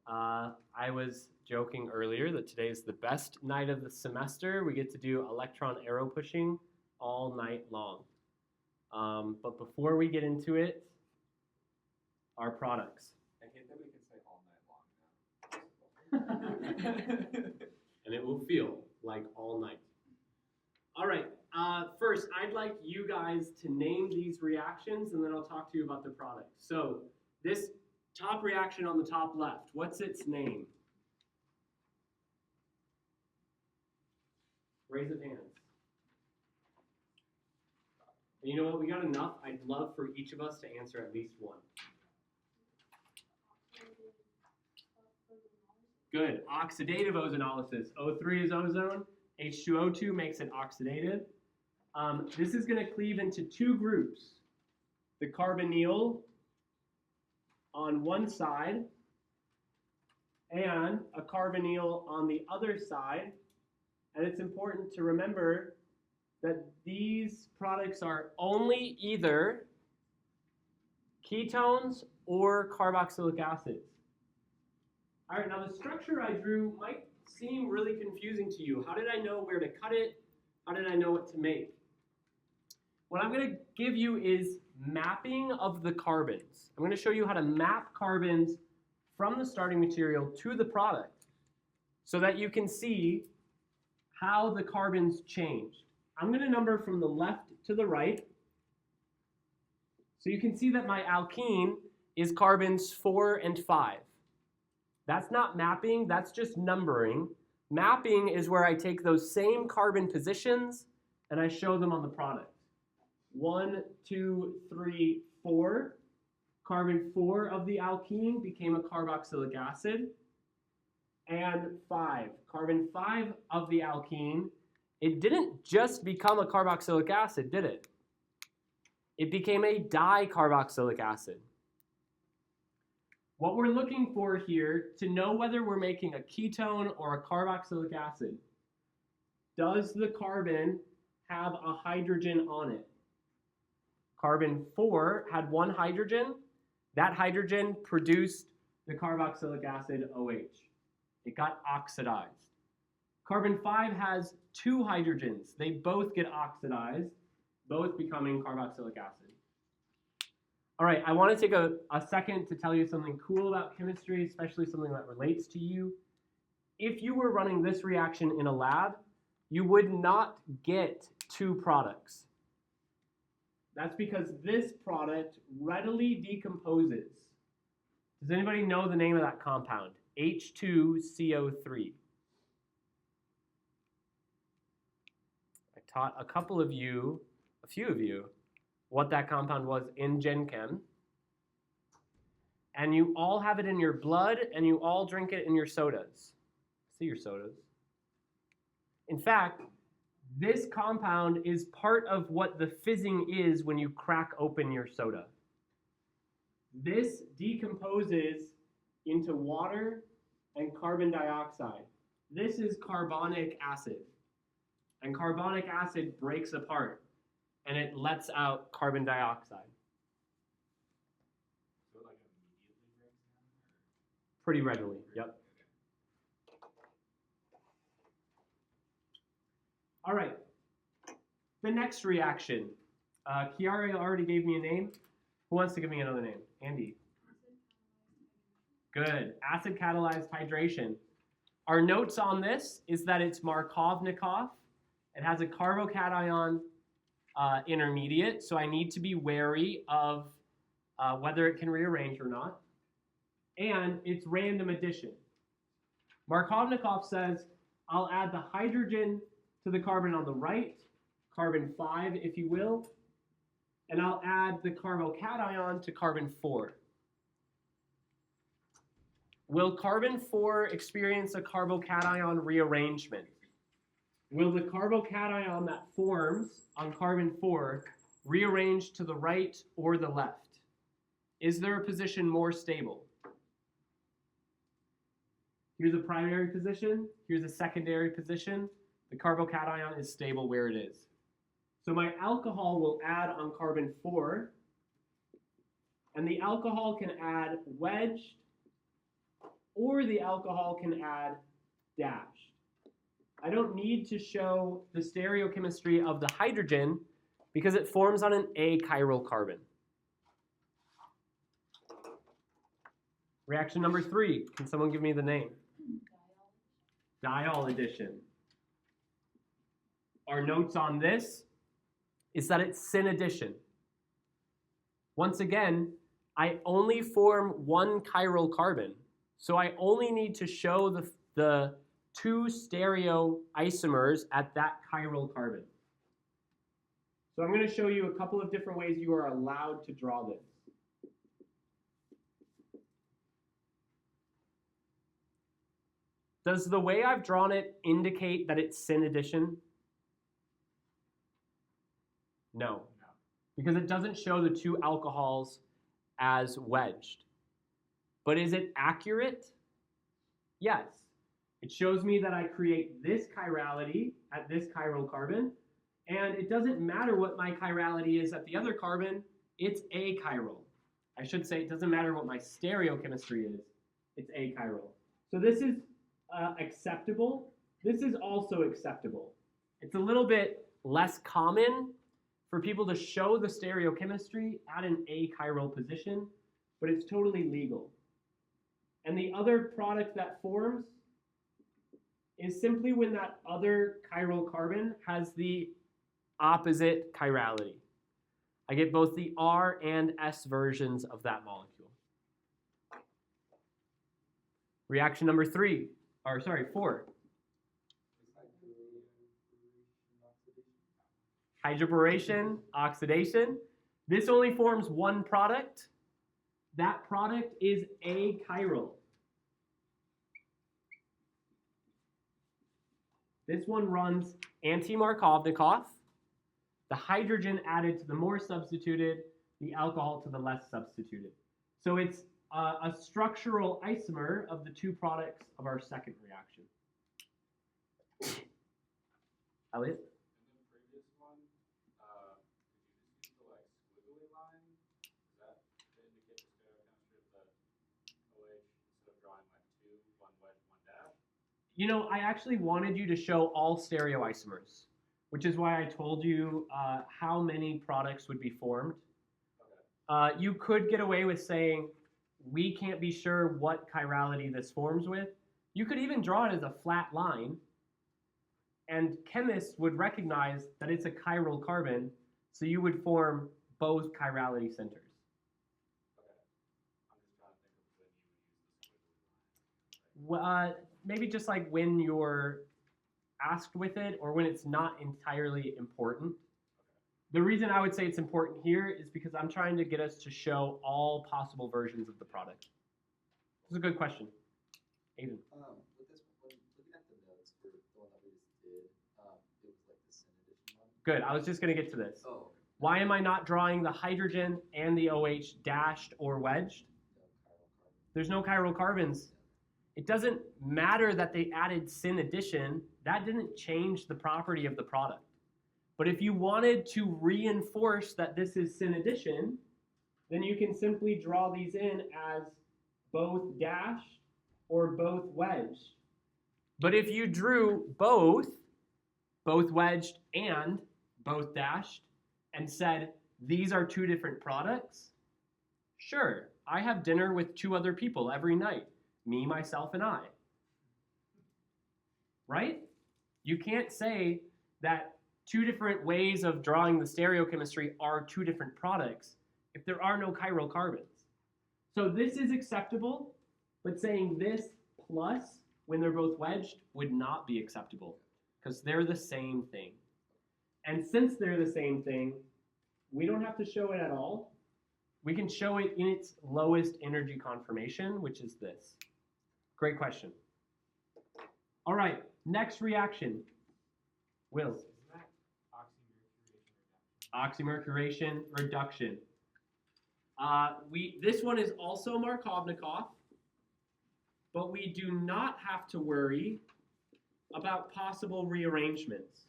I was joking earlier that today is the best night of the semester. We get to do electron arrow pushing all night long. But before we get into it, our products. I hate that we can say all night long now. And it will feel like all night. All right, first, I'd like you guys to name these reactions, and then I'll talk to you about the product. So this top reaction on the top left, what's its name? Raise of hands. And you know what, we got enough. I'd love for each of us to answer at least one. Good, oxidative ozonolysis. O3 is ozone, H2O2 makes it oxidative. This is going to cleave into two groups. The carbonyl on one side and a carbonyl on the other side. And it's important to remember that these products are only either ketones or carboxylic acids. All right, now the structure I drew might seem really confusing to you. How did I know where to cut it? How did I know what to make? What I'm going to give you is mapping of the carbons. I'm going to show you how to map carbons from the starting material to the product so that you can see how the carbons change. I'm going to number from the left to the right. So you can see that my alkene is carbons 4 and 5. That's not mapping, that's just numbering. Mapping is where I take those same carbon positions and I show them on the product. 1, 2, 3, 4. Carbon 4 of the alkene became a carboxylic acid. And 5. Carbon 5 of the alkene, it didn't just become a carboxylic acid, did it? It became a dicarboxylic acid. What we're looking for here to know whether we're making a ketone or a carboxylic acid, does the carbon have a hydrogen on it? Carbon 4 had one hydrogen. That hydrogen produced the carboxylic acid OH. It got oxidized. Carbon 5 has 2 hydrogens. They both get oxidized, both becoming carboxylic acid. All right, I want to take a second to tell you something cool about chemistry, especially something that relates to you. If you were running this reaction in a lab, you would not get 2 products. That's because this product readily decomposes. Does anybody know the name of that compound? H2CO3. I taught a few of you, what that compound was in Gen Chem. And you all have it in your blood, and you all drink it in your sodas. See your sodas. In fact, this compound is part of what the fizzing is when you crack open your soda. This decomposes into water and carbon dioxide. This is carbonic acid. And carbonic acid breaks apart, and it lets out carbon dioxide. So like immediately breaks down? Or? Pretty readily, yep. All right, the next reaction. Kiara already gave me a name. Who wants to give me another name? Andy. Good, acid-catalyzed hydration. Our notes on this is that it's Markovnikov. It has a carbocation intermediate, so I need to be wary of whether it can rearrange or not. And it's random addition. Markovnikov says, I'll add the hydrogen to the carbon on the right, carbon 5 if you will, and I'll add the carbocation to carbon 4. Will carbon 4 experience a carbocation rearrangement? Will the carbocation that forms on carbon 4 rearrange to the right or the left? Is there a position more stable? Here's a primary position. Here's a secondary position. The carbocation is stable where it is. So my alcohol will add on carbon 4, and the alcohol can add wedged or the alcohol can add dashed. I don't need to show the stereochemistry of the hydrogen because it forms on an achiral carbon. Reaction number 3. Can someone give me the name? Diol addition. Our notes on this is that it's syn addition. Once again, I only form one chiral carbon, so I only need to show the 2 stereoisomers at that chiral carbon. So I'm going to show you a couple of different ways you are allowed to draw this. Does the way I've drawn it indicate that it's syn addition? No, because it doesn't show the 2 alcohols as wedged. But is it accurate? Yes. It shows me that I create this chirality at this chiral carbon, and it doesn't matter what my chirality is at the other carbon, it's achiral. I should say it doesn't matter what my stereochemistry is, it's achiral. So this is acceptable. This is also acceptable. It's a little bit less common for people to show the stereochemistry at an achiral position, but it's totally legal. And the other product that forms is simply when that other chiral carbon has the opposite chirality. I get both the R and S versions of that molecule. Reaction number 4. Hydroboration, oxidation. This only forms one product. That product is achiral. This one runs anti-Markovnikov. The hydrogen added to the more substituted, the alcohol to the less substituted. So it's a structural isomer of the 2 products of our second reaction. Elliot? In the previous one, did you just use the like squiggly line? Is that to indicate the stereochemistry of the OH instead of drawing like 2, 1 wedge, 1 dash? You know, I actually wanted you to show all stereoisomers, which is why I told you how many products would be formed. Okay. You could get away with saying, we can't be sure what chirality this forms with. You could even draw it as a flat line, and chemists would recognize that it's a chiral carbon, so you would form both chirality centers. Okay. I'm just trying to think of when you would use the squiggly line. Maybe just like when you're asked with it or when it's not entirely important. The reason I would say it's important here is because I'm trying to get us to show all possible versions of the product. This is a good question. Aiden. With this one, when looking at the notes for the one that we just did, it was like the syn addition one. Good. I was just going to get to this. Oh. Why am I not drawing the hydrogen and the OH dashed or wedged? No chiral carbon. There's no chiral carbons. It doesn't matter that they added syn addition. That didn't change the property of the product. But if you wanted to reinforce that this is syn addition, then you can simply draw these in as both dashed or both wedged. But if you drew both wedged and both dashed, and said, these are 2 different products, sure, I have dinner with 2 other people every night, me, myself, and I. Right? You can't say that 2 different ways of drawing the stereochemistry are 2 different products if there are no chiral carbons. So this is acceptable, but saying this plus when they're both wedged would not be acceptable because they're the same thing. And since they're the same thing, we don't have to show it at all. We can show it in its lowest energy conformation, which is this. Great question. All right, next reaction. Will. Isn't that oxymercuration reduction? Oxymercuration reduction. This one is also Markovnikov, but we do not have to worry about possible rearrangements.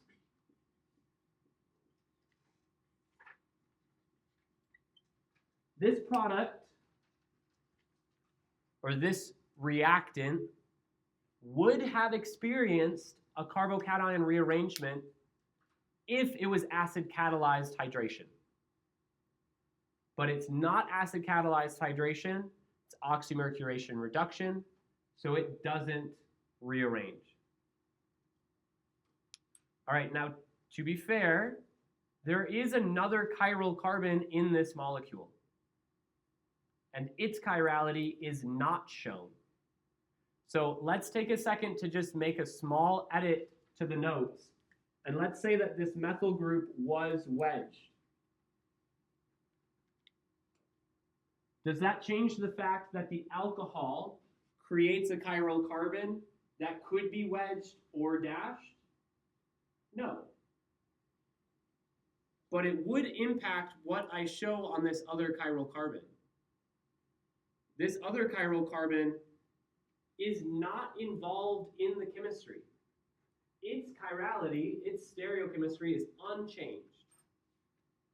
This product, or this reactant would have experienced a carbocation rearrangement if it was acid-catalyzed hydration. But it's not acid-catalyzed hydration, it's oxymercuration reduction, so it doesn't rearrange. All right, now to be fair, there is another chiral carbon in this molecule, and its chirality is not shown. So let's take a second to just make a small edit to the notes, and let's say that this methyl group was wedged. Does that change the fact that the alcohol creates a chiral carbon that could be wedged or dashed? No. But it would impact what I show on this other chiral carbon. This other chiral carbon is not involved in the chemistry. Its chirality, its stereochemistry is unchanged.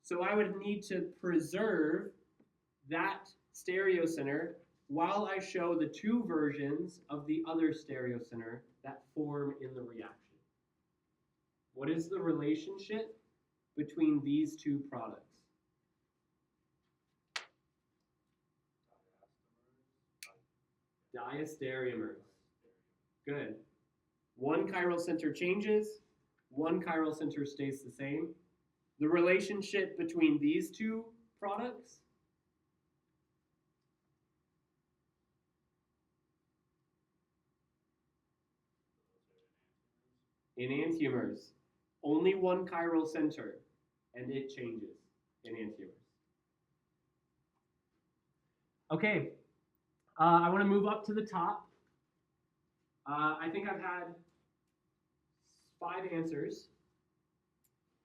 So I would need to preserve that stereocenter while I show the two versions of the other stereocenter that form in the reaction. What is the relationship between these two products? Diastereomers. Good. One chiral center changes, one chiral center stays the same. The relationship between these two products? Enantiomers. Only one chiral center, and it changes. Enantiomers. Okay, I want to move up to the top. I think I've had 5 answers.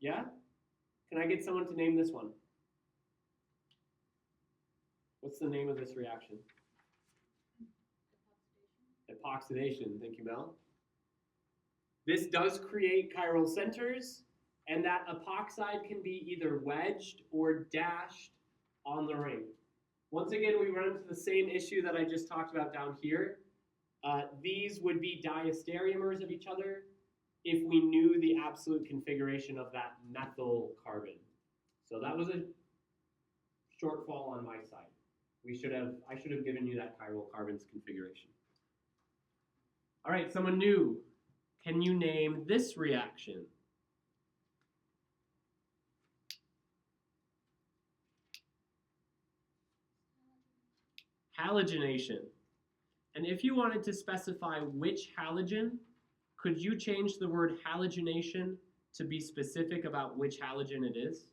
Yeah? Can I get someone to name this one? What's the name of this reaction? Epoxidation. Thank you, Mel. This does create chiral centers, and that epoxide can be either wedged or dashed on the ring. Once again, we run into the same issue that I just talked about down here. These would be diastereomers of each other if we knew the absolute configuration of that methyl carbon. So that was a shortfall on my side. I should have given you that chiral carbons configuration. All right, someone new. Can you name this reaction? Halogenation. And if you wanted to specify which halogen, could you change the word halogenation to be specific about which halogen it is?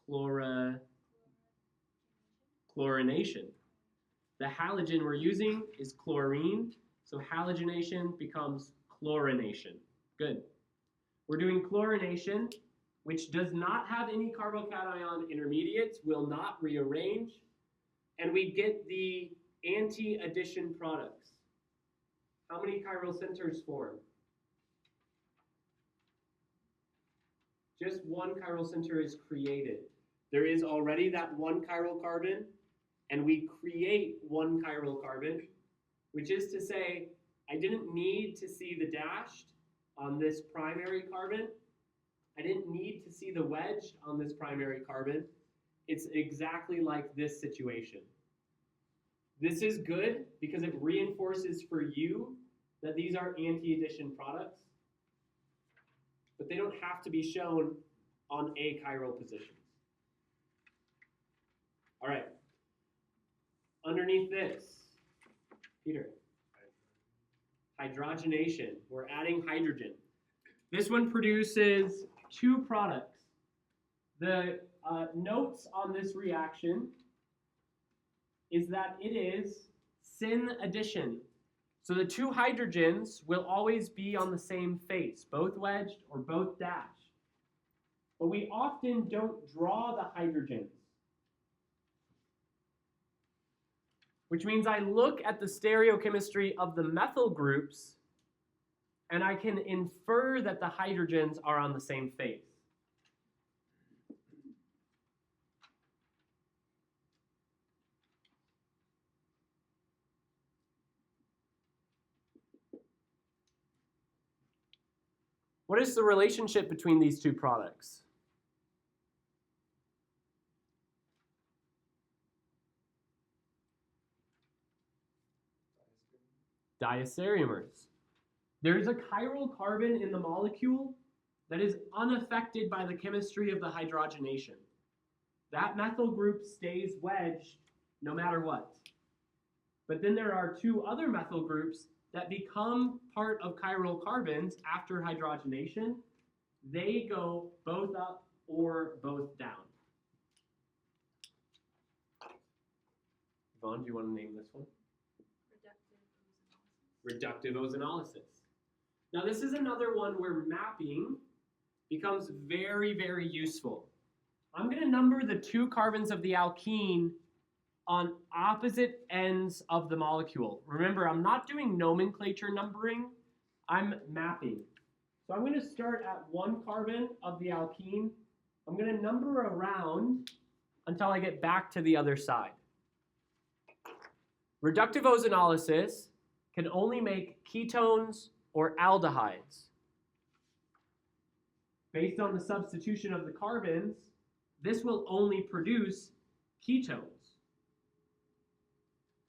Chlorination. The halogen we're using is chlorine, so halogenation becomes chlorination. Good. We're doing chlorination, which does not have any carbocation intermediates, will not rearrange, and we get the anti-addition products. How many chiral centers form? Just one chiral center is created. There is already that one chiral carbon, and we create one chiral carbon, which is to say, I didn't need to see the dashed on this primary carbon. I didn't need to see the wedged on this primary carbon. It's exactly like this situation. This is good because it reinforces for you that these are anti-addition products, but they don't have to be shown on achiral positions. All right. Underneath this, Peter, hydrogenation. We're adding hydrogen. This one produces 2 products. The notes on this reaction is that it is syn addition. So the 2 hydrogens will always be on the same face, both wedged or both dashed. But we often don't draw the hydrogens, which means I look at the stereochemistry of the methyl groups and I can infer that the hydrogens are on the same face. What is the relationship between these two products? Diastereomers. There's a chiral carbon in the molecule that is unaffected by the chemistry of the hydrogenation. That methyl group stays wedged no matter what. But then there are two other methyl groups that become part of chiral carbons after hydrogenation. They go both up or both down. Yvonne, do you want to name this one? Reductive ozonolysis. Now this is another one where mapping becomes very, very useful. I'm going to number the two carbons of the alkene on opposite ends of the molecule. Remember, I'm not doing nomenclature numbering, I'm mapping. So I'm going to start at one carbon of the alkene. I'm going to number around until I get back to the other side. Reductive ozonolysis can only make ketones or aldehydes. Based on the substitution of the carbons, this will only produce ketones.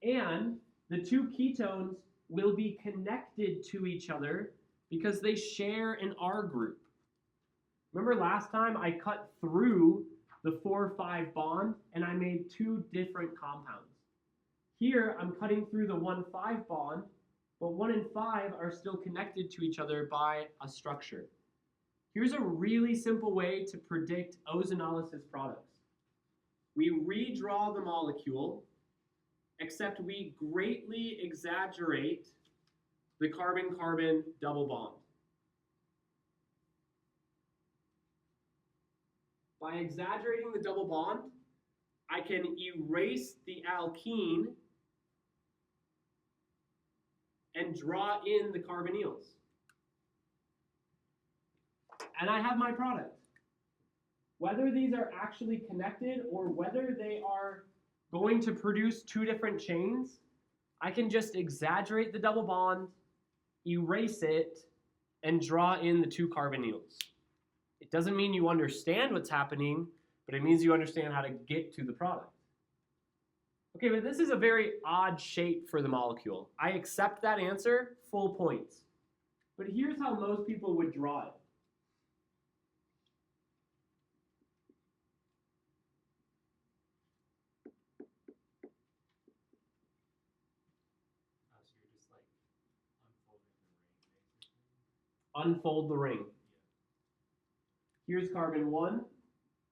And the two ketones will be connected to each other because they share an R group. Remember last time I cut through the 4-5 bond and I made two different compounds. Here I'm cutting through the 1-5 bond, but 1 and 5 are still connected to each other by a structure. Here's a really simple way to predict ozonolysis products. We redraw the molecule, except we greatly exaggerate the carbon-carbon double bond. By exaggerating the double bond, I can erase the alkene and draw in the carbonyls. And I have my product. Whether these are actually connected or whether they are going to produce two different chains, I can just exaggerate the double bond, erase it, and draw in the two carbonyls. It doesn't mean you understand what's happening, but it means you understand how to get to the product. Okay, but this is a very odd shape for the molecule. I accept that answer, full points. But here's how most people would draw it. So you're just like unfolding the ring, basically? Unfold the ring. Yeah. Here's carbon 1,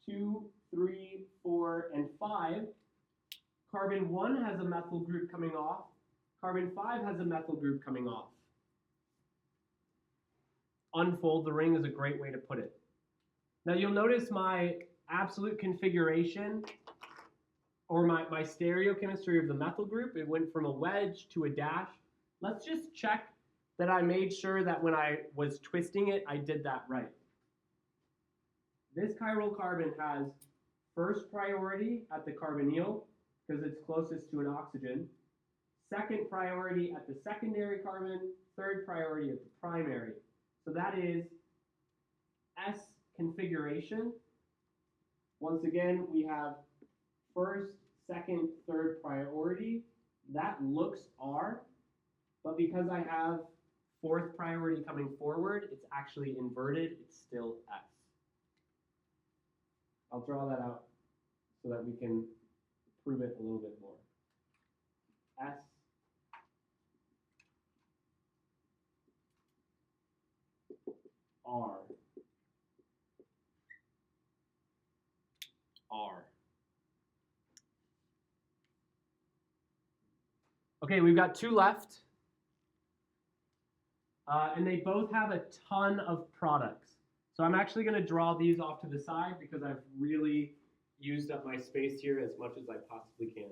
2, 3, 4, and 5. Carbon 1 has a methyl group coming off. Carbon 5 has a methyl group coming off. Unfold the ring is a great way to put it. Now you'll notice my absolute configuration or my stereochemistry of the methyl group. It went from a wedge to a dash. Let's just check that I made sure that when I was twisting it, I did that right. This chiral carbon has first priority at the carbonyl because it's closest to an oxygen. Second priority at the secondary carbon, third priority at the primary. So that is S configuration. Once again, we have first, second, third priority. That looks R, but because I have fourth priority coming forward, it's actually inverted, it's still S. I'll draw that out so that we can prove it a little bit more. S, R, R. Okay, we've got two left. And they both have a ton of products. So I'm actually going to draw these off to the side because I've really used up my space here as much as I possibly can.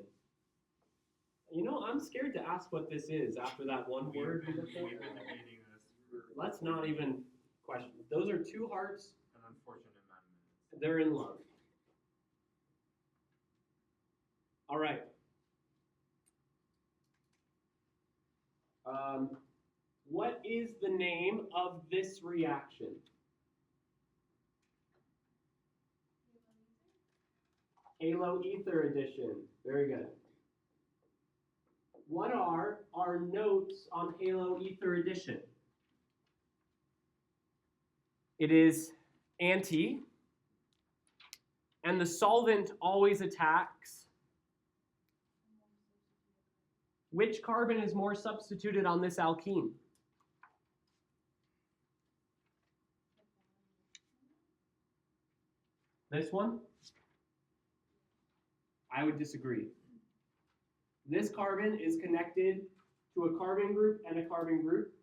You know, I'm scared to ask what this is after that one word. We've been debating this for Let's not even question. Those are two hearts. an unfortunate amount of minutes. They're in love. All right. What is the name of this reaction? Halo ether addition. Very good. What are our notes on halo ether addition? It is anti, and the solvent always attacks. Which carbon is more substituted on this alkene? This one? I would disagree. This carbon is connected to a carbon group and a carbon group.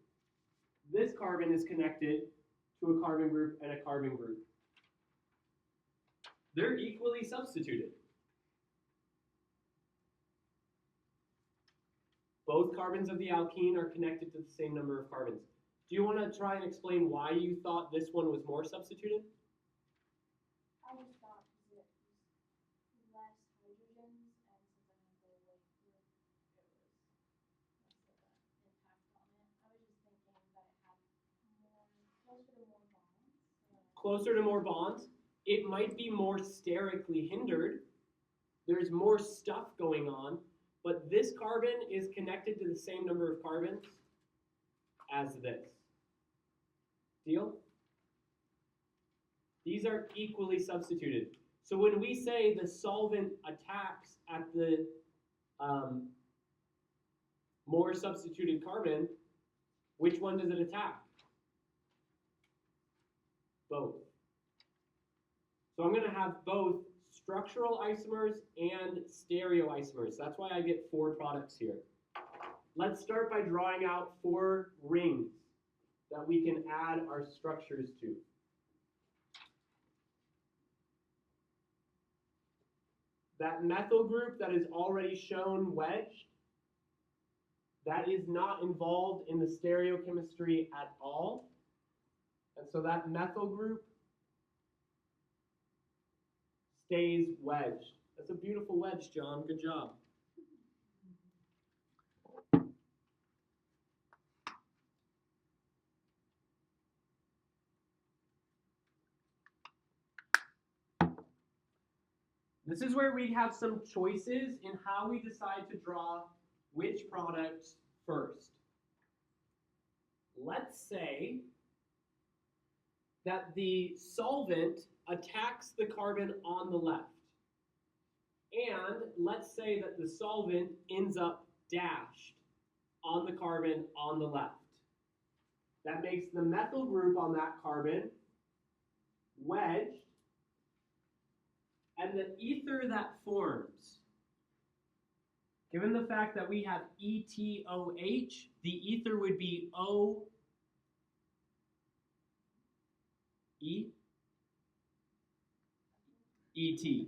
This carbon is connected to a carbon group and a carbon group. They're equally substituted. Both carbons of the alkene are connected to the same number of carbons. Do you want to try and explain why you thought this one was more substituted? I just thought because it was less hydrogens, and since I'm going to go away group, it was less of an impact on it. I was just thinking that it had closer to more bonds. Closer to more bonds. It might be more sterically hindered. There's more stuff going on, but this carbon is connected to the same number of carbons as this. Deal? These are equally substituted. So when we say the solvent attacks at the more substituted carbon, which one does it attack? Both. So I'm going to have both structural isomers and stereoisomers. That's why I get 4 products here. Let's start by drawing out 4 rings that we can add our structures to. That methyl group that is already shown wedged, that is not involved in the stereochemistry at all. And so that methyl group stays wedged. That's a beautiful wedge, John. Good job. This is where we have some choices in how we decide to draw which products first. Let's say that the solvent attacks the carbon on the left. And let's say that the solvent ends up dashed on the carbon on the left. That makes the methyl group on that carbon wedged. And the ether that forms, given the fact that we have ETOH, the ether would be OE. ET.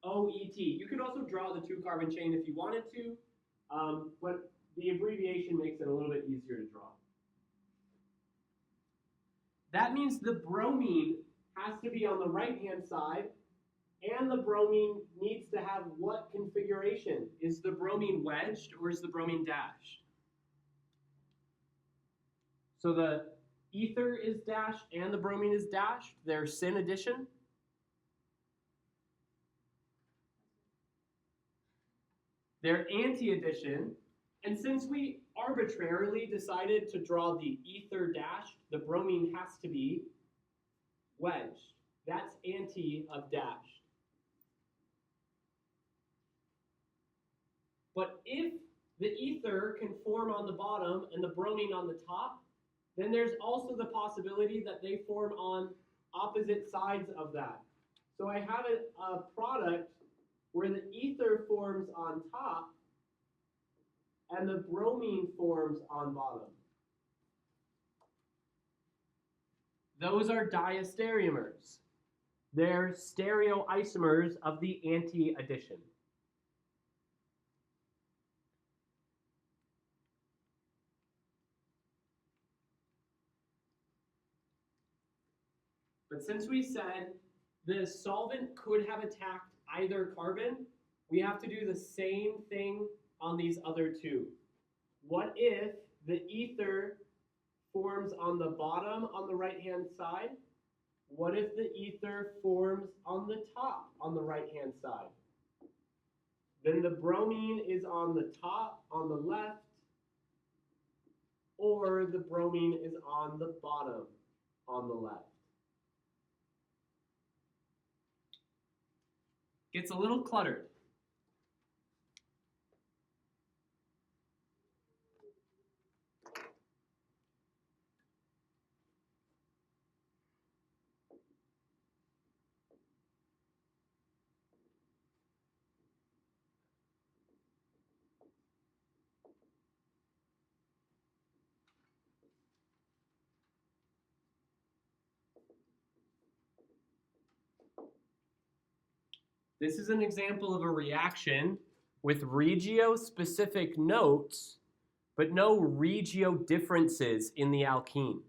OET. You could also draw the 2-carbon chain if you wanted to, but the abbreviation makes it a little bit easier to draw. That means the bromine has to be on the right-hand side, and the bromine needs to have what configuration? Is the bromine wedged or is the bromine dashed? So the ether is dashed and the bromine is dashed. They're syn addition. They're anti-addition. And since we arbitrarily decided to draw the ether dashed, the bromine has to be wedged. That's anti of dashed. But if the ether can form on the bottom and the bromine on the top, then there's also the possibility that they form on opposite sides of that. So I have a product where the ether forms on top and the bromine forms on bottom. Those are diastereomers. They're stereoisomers of the anti-addition. But since we said the solvent could have attacked either carbon, we have to do the same thing on these other 2. What if the ether forms on the bottom on the right-hand side? What if the ether forms on the top on the right-hand side? Then the bromine is on the top on the left, or the bromine is on the bottom on the left. Gets a little cluttered. This is an example of a reaction with regio-specific notes, but no regio differences in the alkene.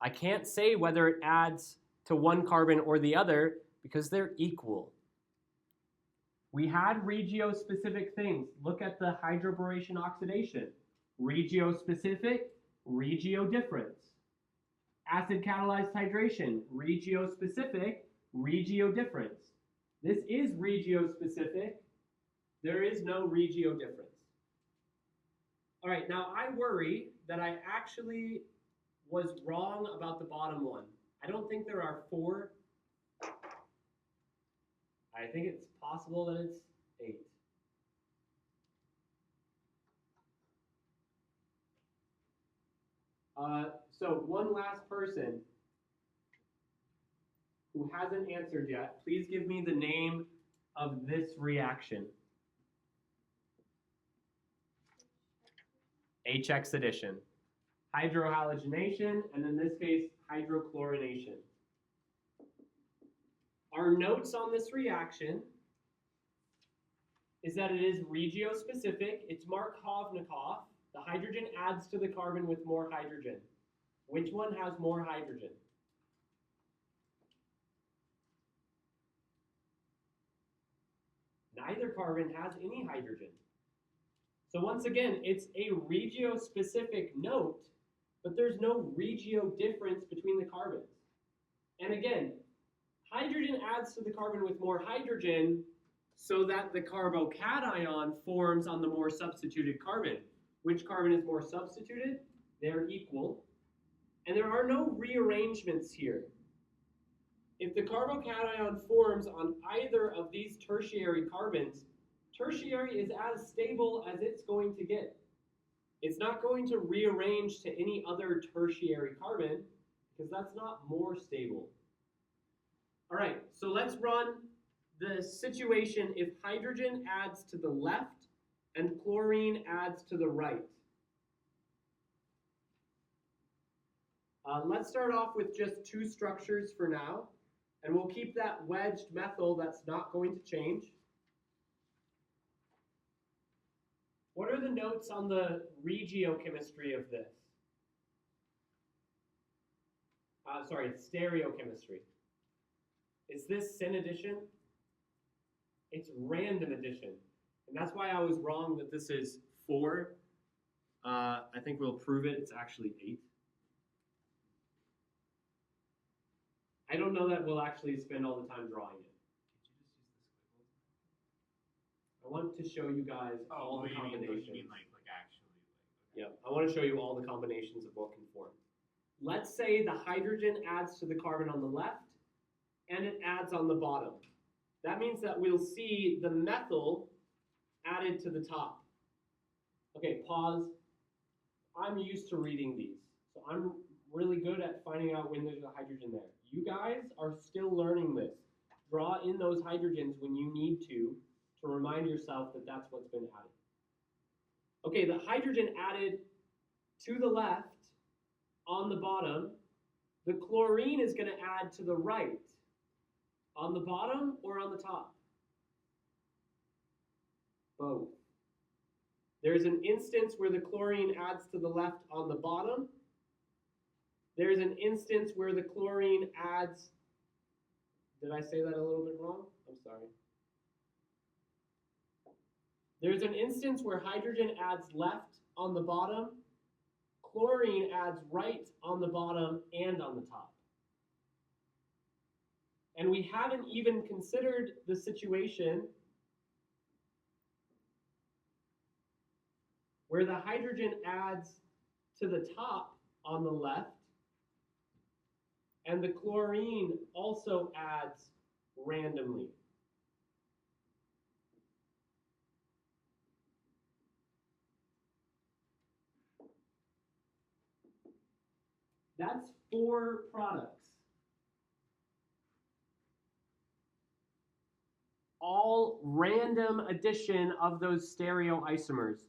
I can't say whether it adds to one carbon or the other because they're equal. We had regio-specific things. Look at the hydroboration oxidation. Regio-specific, regio-difference. Acid-catalyzed hydration, regio-specific, regio-difference. This is regio-specific. There is no regio-difference. All right, now I worry that I actually was wrong about the bottom one. I don't think there are 4. I think it's possible that it's 8. So one last person who hasn't answered yet, please give me the name of this reaction. HX addition. Hydrohalogenation, and in this case, hydrochlorination. Our notes on this reaction is that it is regio-specific. It's Markov-Nikov. The hydrogen adds to the carbon with more hydrogen. Which one has more hydrogen? Neither carbon has any hydrogen. So once again, it's a regio-specific note, but there's no regio difference between the carbons. And again, hydrogen adds to the carbon with more hydrogen so that the carbocation forms on the more substituted carbon. Which carbon is more substituted? They're equal. And there are no rearrangements here. If the carbocation forms on either of these tertiary carbons, tertiary is as stable as it's going to get. It's not going to rearrange to any other tertiary carbon because that's not more stable. All right, so let's run the situation if hydrogen adds to the left and chlorine adds to the right. Let's start off with just 2 structures for now, and we'll keep that wedged methyl that's not going to change. What are the notes on the regiochemistry of this? It's stereochemistry. Is this syn addition? It's random addition. And that's why I was wrong that this is 4. I think we'll prove it. It's actually 8. I don't know that we'll actually spend all the time drawing it. I want to show you guys all the combinations. You mean like actually? Yep, I want to show you all the combinations of what can form. Let's say the hydrogen adds to the carbon on the left, and it adds on the bottom. That means that we'll see the methyl added to the top. Okay, pause. I'm used to reading these, so I'm really good at finding out when there's a hydrogen there. You guys are still learning this. Draw in those hydrogens when you need to remind yourself that that's what's been added. Okay, the hydrogen added to the left on the bottom. The chlorine is going to add to the right. On the bottom or on the top? Both. There's an instance where the chlorine adds to the left on the bottom. There's an instance where the chlorine adds, did I say that a little bit wrong? I'm sorry. There's an instance where hydrogen adds left on the bottom, chlorine adds right on the bottom and on the top. And we haven't even considered the situation where the hydrogen adds to the top on the left, and the chlorine also adds randomly. That's 4 products. All random addition of those stereoisomers.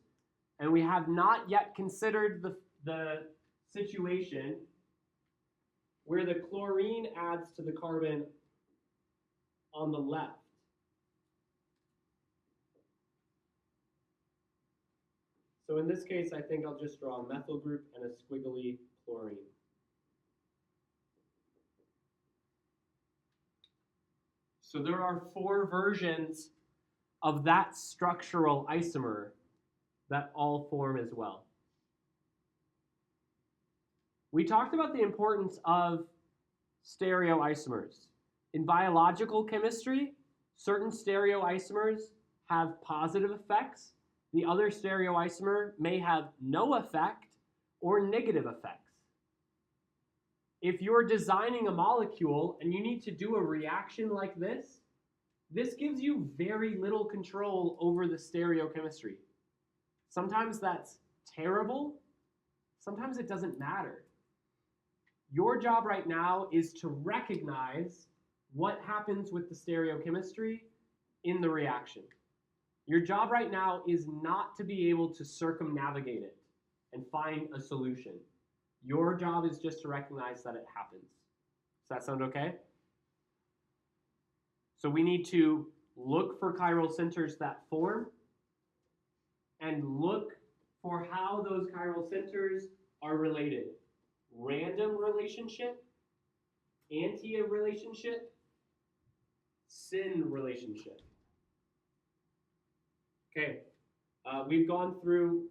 And we have not yet considered the situation where the chlorine adds to the carbon on the left. So in this case, I think I'll just draw a methyl group and a squiggly chlorine. So there are 4 versions of that structural isomer that all form as well. We talked about the importance of stereoisomers. In biological chemistry, certain stereoisomers have positive effects. The other stereoisomer may have no effect or negative effects. If you're designing a molecule and you need to do a reaction like this gives you very little control over the stereochemistry. Sometimes that's terrible. Sometimes it doesn't matter. Your job right now is to recognize what happens with the stereochemistry in the reaction. Your job right now is not to be able to circumnavigate it and find a solution. Your job is just to recognize that it happens. Does that sound okay? So we need to look for chiral centers that form and look for how those chiral centers are related. Random relationship, anti-relationship, syn relationship. Okay, we've gone through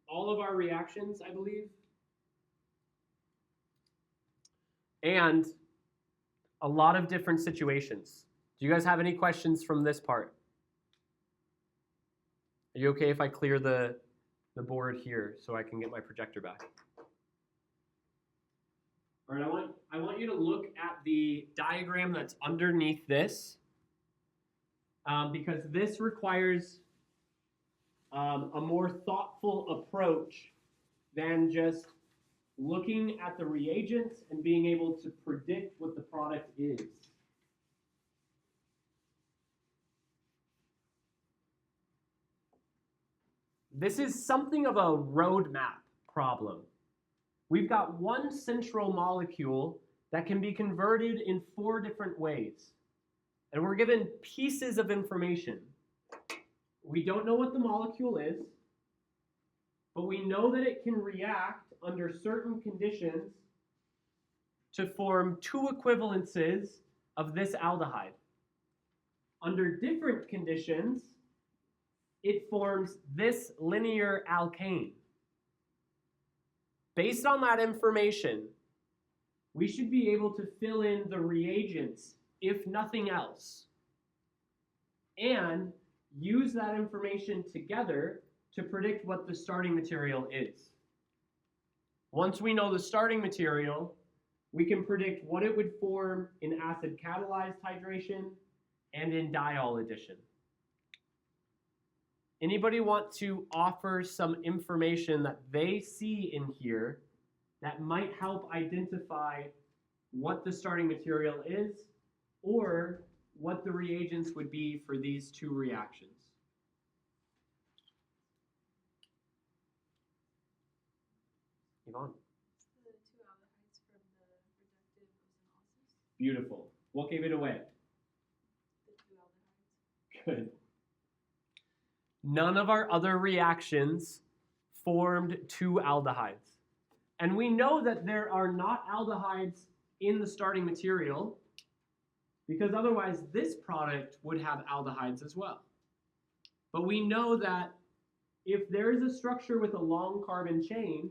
all of our reactions, I believe. And a lot of different situations. Do you guys have any questions from this part? Are you okay if I clear the board here so I can get my projector back? All right, I want you to look at the diagram that's underneath this because this requires a more thoughtful approach than just looking at the reagents and being able to predict what the product is. This is something of a roadmap problem. We've got one central molecule that can be converted in 4 different ways. And we're given pieces of information. We don't know what the molecule is, but we know that it can react under certain conditions to form 2 equivalences of this aldehyde. Under different conditions, it forms this linear alkane. Based on that information, we should be able to fill in the reagents, if nothing else, and use that information together to predict what the starting material is. Once we know the starting material, we can predict what it would form in acid-catalyzed hydration and in diol addition. Anybody want to offer some information that they see in here that might help identify what the starting material is or what the reagents would be for these 2 reactions? Yvonne. The 2 aldehydes from the reductive ozonolysis. Beautiful. What gave it away? The 2 aldehydes. Good. None of our other reactions formed 2 aldehydes. And we know that there are not aldehydes in the starting material because otherwise this product would have aldehydes as well. But we know that if there is a structure with a long carbon chain,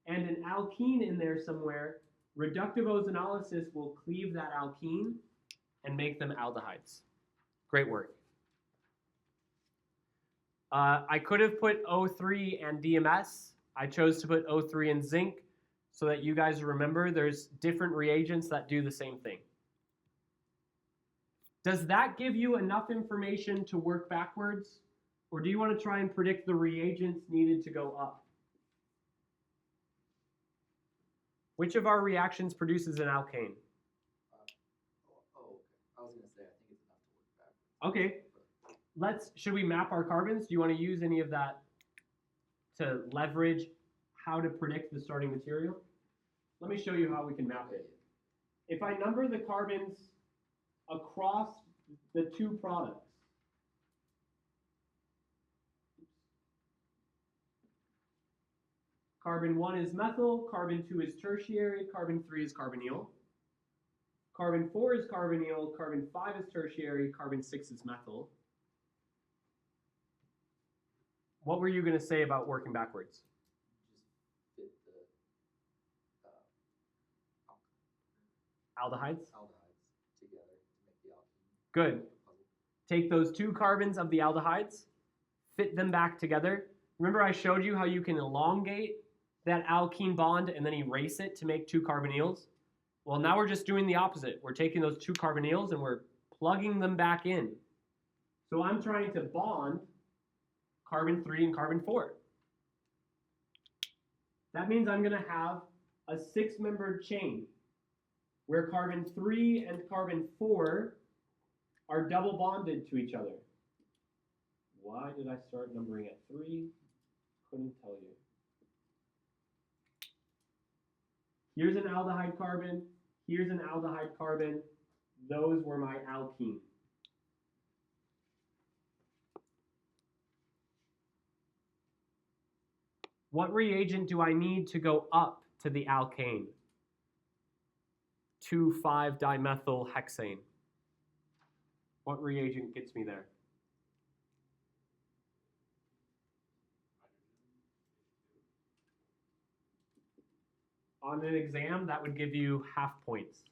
and an alkene in there somewhere, reductive ozonolysis will cleave that alkene and make them aldehydes. Great work. I could have put O3 and DMS. I chose to put O3 and zinc so that you guys remember there's different reagents that do the same thing. Does that give you enough information to work backwards? Or do you want to try and predict the reagents needed to go up? Which of our reactions produces an alkane? Okay. I was gonna say, I think it's enough to work backwards. Okay. Should we map our carbons? Do you want to use any of that to leverage how to predict the starting material? Let me show you how we can map it. If I number the carbons across the two products, carbon 1 is methyl, carbon 2 is tertiary, carbon 3 is carbonyl. Carbon 4 is carbonyl, carbon 5 is tertiary, carbon 6 is methyl. What were you going to say about working backwards? Just fit the Aldehydes? aldehydes together to make the alkene. Good. Take those two carbons of the aldehydes, fit them back together. Remember I showed you how you can elongate that alkene bond and then erase it to make two carbonyls? Well, now we're just doing the opposite. We're taking those two carbonyls and we're plugging them back in. So I'm trying to bond carbon 3 and carbon 4. That means I'm going to have a 6-membered chain where carbon 3 and carbon 4 are double bonded to each other. Why did I start numbering at 3? Couldn't tell you. Here's an aldehyde carbon. Here's an aldehyde carbon. Those were my alkenes. What reagent do I need to go up to the alkane? 2,5-dimethylhexane. What reagent gets me there? On an exam, that would give you half points.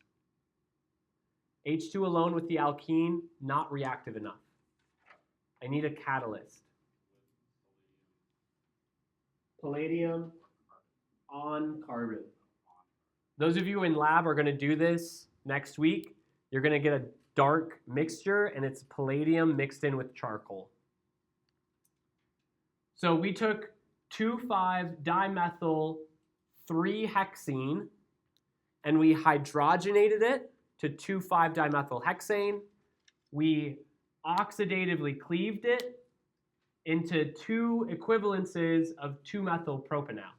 H2 alone with the alkene, not reactive enough. I need a catalyst. Palladium on carbon. Those of you in lab are going to do this next week. You're going to get a dark mixture, and it's palladium mixed in with charcoal. So we took 2,5-dimethyl-3-hexene, and we hydrogenated it to 2,5-dimethylhexane. We oxidatively cleaved it into two equivalences of 2-methylpropanol.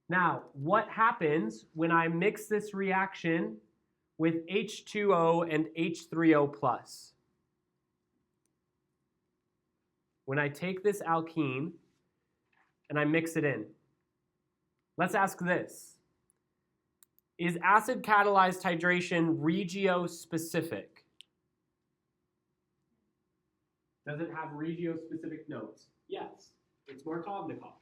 Now, what happens when I mix this reaction with H2O and H3O+? When I take this alkene and I mix it in, let's ask this. Is acid catalyzed hydration regio-specific? Does it have regio-specific notes? Yes, it's Markovnikov.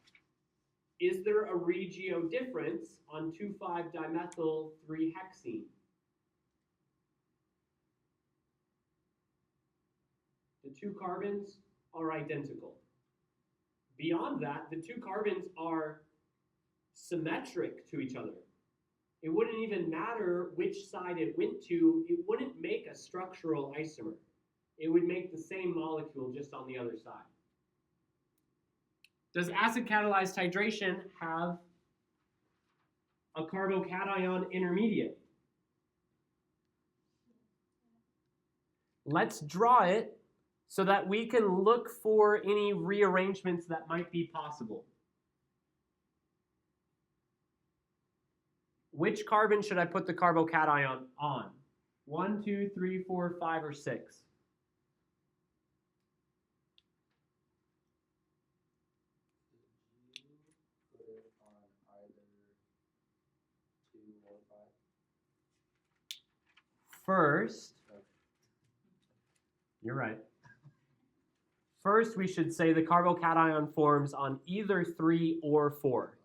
Is there a regio difference on 2,5-dimethyl-3-hexene? The two carbons are identical. Beyond that, the two carbons are symmetric to each other. It wouldn't even matter which side it went to. It wouldn't make a structural isomer. It would make the same molecule just on the other side. Does acid-catalyzed hydration have a carbocation intermediate? Let's draw it so that we can look for any rearrangements that might be possible. Which carbon should I put the carbocation on? 1, 2, 3, 4, 5, or 6? Did you put it on either 2 or 5? First, you're right. First, we should say the carbocation forms on either 3 or 4.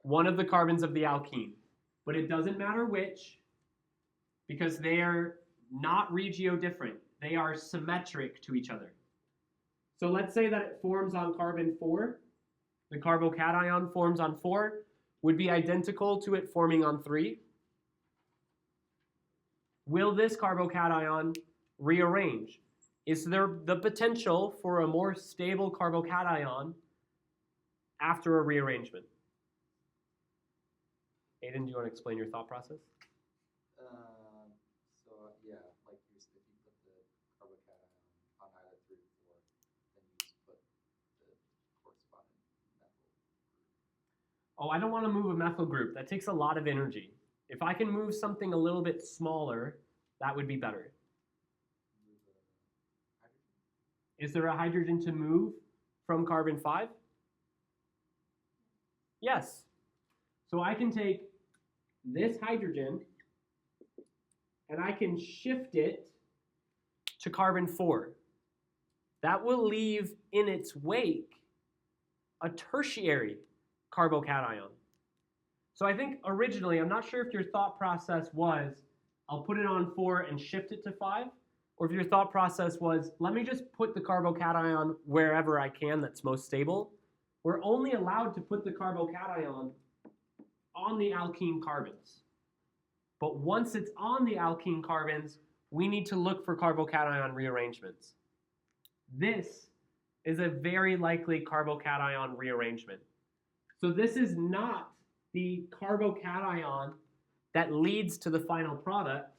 one of the carbons of the alkene. But it doesn't matter which, because they are not regio-different. They are symmetric to each other. So let's say that it forms on carbon 4. The carbocation forms on 4 would be identical to it forming on 3. Will this carbocation rearrange? Is there the potential for a more stable carbocation after a rearrangement? Aiden, do you want to explain your thought process? So yeah, like if you put the carbocation on either 3 or 4, then you just put the corresponding methyl group. Oh, I don't want to move a methyl group. That takes a lot of energy. If I can move something a little bit smaller, that would be better. Move a hydrogen. Is there a hydrogen to move from carbon 5? Yes. So I can take this hydrogen and I can shift it to carbon 4. That will leave in its wake a tertiary carbocation. So I think originally, I'm not sure if your thought process was, I'll put it on 4 and shift it to 5, or if your thought process was, let me just put the carbocation wherever I can that's most stable. We're only allowed to put the carbocation on the alkene carbons. But once it's on the alkene carbons, we need to look for carbocation rearrangements. This is a very likely carbocation rearrangement. So this is not the carbocation that leads to the final product.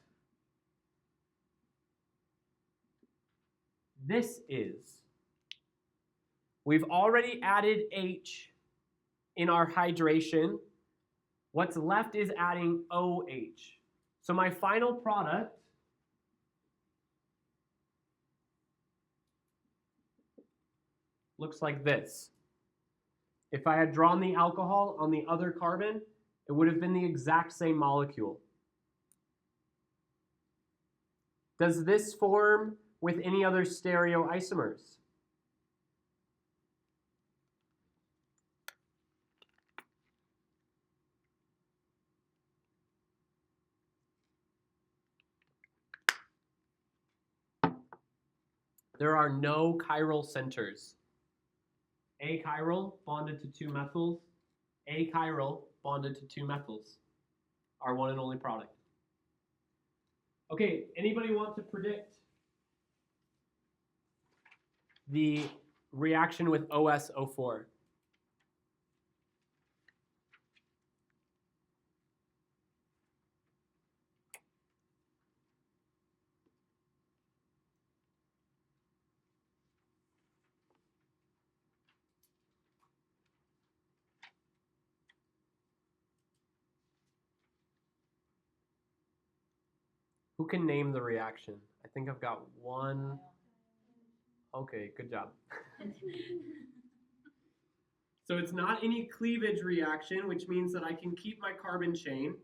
This is. We've already added H in our hydration. What's left is adding OH. So my final product looks like this. If I had drawn the alcohol on the other carbon, it would have been the exact same molecule. Does this form with any other stereoisomers? There are no chiral centers. Achiral bonded to 2 methyls, achiral bonded to 2 methyls. Our one and only product. Okay, anybody want to predict the reaction with OSO4? Who can name the reaction? I think I've got one. Okay, good job. So it's not any cleavage reaction, which means that I can keep my carbon chain.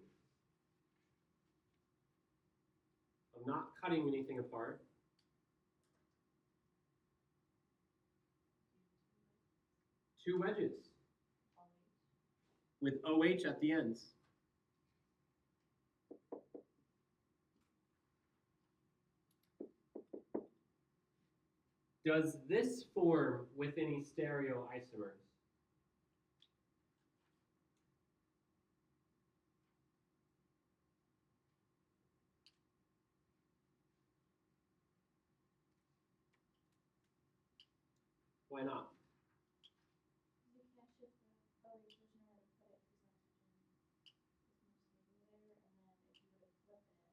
I'm not cutting anything apart. Two wedges with OH at the ends. Does this form with any stereoisomers? Why not? You can't shift the OH, there's nowhere to put it because oxygen is more stable there, and then if you were to flip it,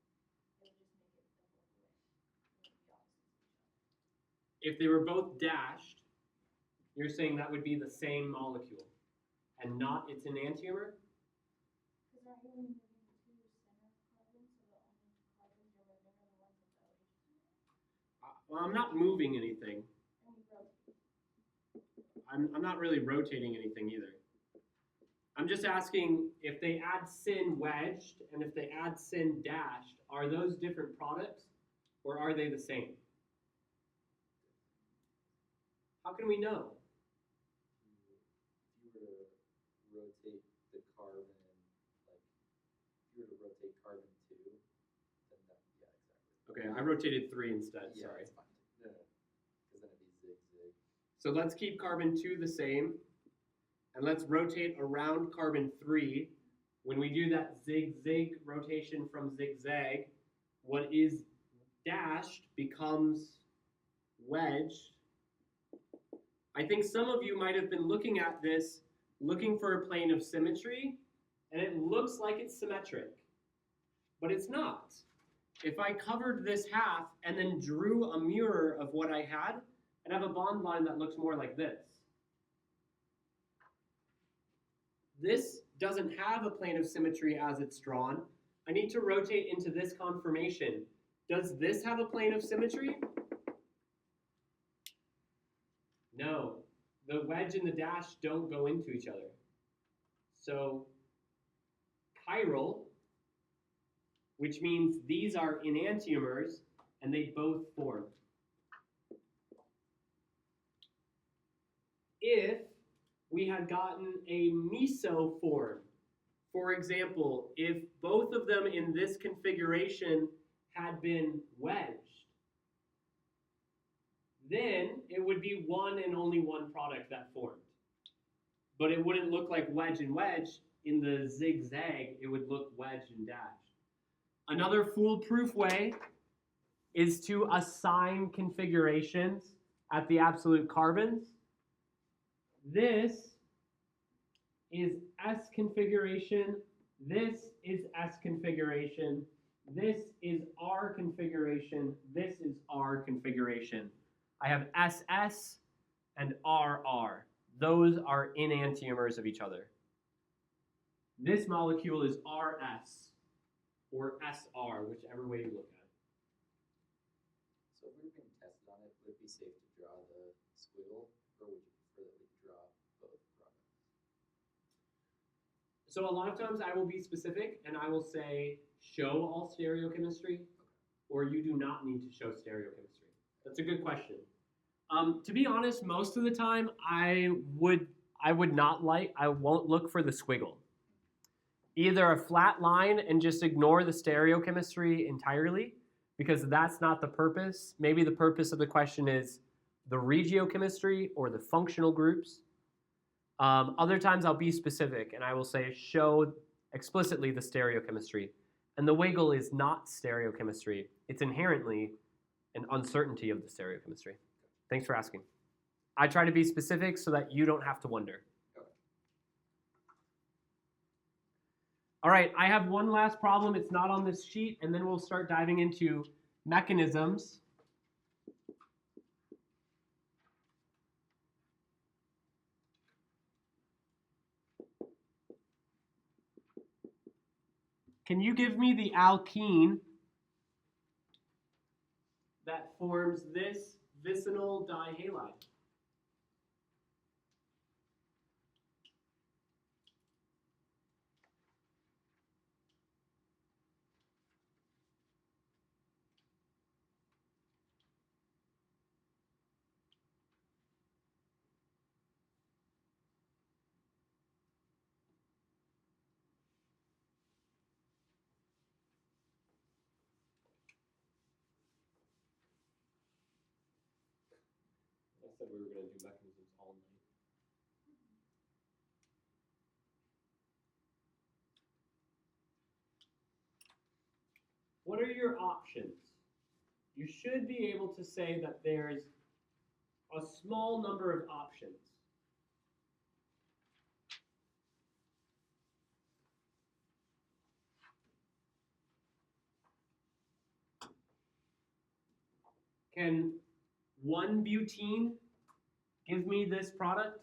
it would just make it double away. It would be opposites of each other. If they were both dashed, you're saying that would be the same molecule and not its enantiomer? Because aren't you only moving the 2 center carbons, so the only carbons you're moving are the ones with the OH in it? Well, I'm not moving anything. And you rotate. I'm not really rotating anything either. I'm just asking if they add sin wedged and if they add sin dashed, are those different products or are they the same? How can we know? If you were to rotate the carbon 2, then that, yeah, exactly. Okay, I rotated 3 instead, Yeah, sorry. that's fine. No, because then it'd be zig-zag. So let's keep carbon 2 the same, and let's rotate around carbon 3. When we do that zig-zag rotation from zigzag, what is dashed becomes wedged. I think some of you might have been looking at this, looking for a plane of symmetry, and it looks like it's symmetric, but it's not. If I covered this half and then drew a mirror of what I had, I'd have a bond line that looks more like this. This doesn't have a plane of symmetry as it's drawn. I need to rotate into this conformation. Does this have a plane of symmetry? No. The wedge and the dash don't go into each other. So chiral, which means these are enantiomers, and they both form. If we had gotten a mesoform, for example, if both of them in this configuration had been wedged, then it would be one and only one product that formed. But it wouldn't look like wedge and wedge. In the zigzag, it would look wedge and dash. Another foolproof way is to assign configurations at the absolute carbons. This is S configuration, this is S configuration, this is R configuration, this is R configuration. I have SS and RR. Those are enantiomers of each other. This molecule is RS or SR, whichever way you look at it. So if we were being tested on it, would it be safe to draw the squiggle, or would you prefer that we draw both products? So a lot of times I will be specific and I will say, show all stereochemistry, or you do not need to show stereochemistry. That's a good question. To be honest, most of the time I won't look for the squiggle. Either a flat line and just ignore the stereochemistry entirely, because that's not the purpose. Maybe the purpose of the question is the regiochemistry or the functional groups. Other times I'll be specific and I will say show explicitly the stereochemistry. And the wiggle is not stereochemistry. It's inherently an uncertainty of the stereochemistry. Thanks for asking. I try to be specific so that you don't have to wonder. All right, I have one last problem. It's not on this sheet, and then we'll start diving into mechanisms. Can you give me the alkene that forms this vicinal dihalide? I said we were going to do mechanisms all night. What are your options? You should be able to say that there's a small number of options. Can 1-butene give me this product?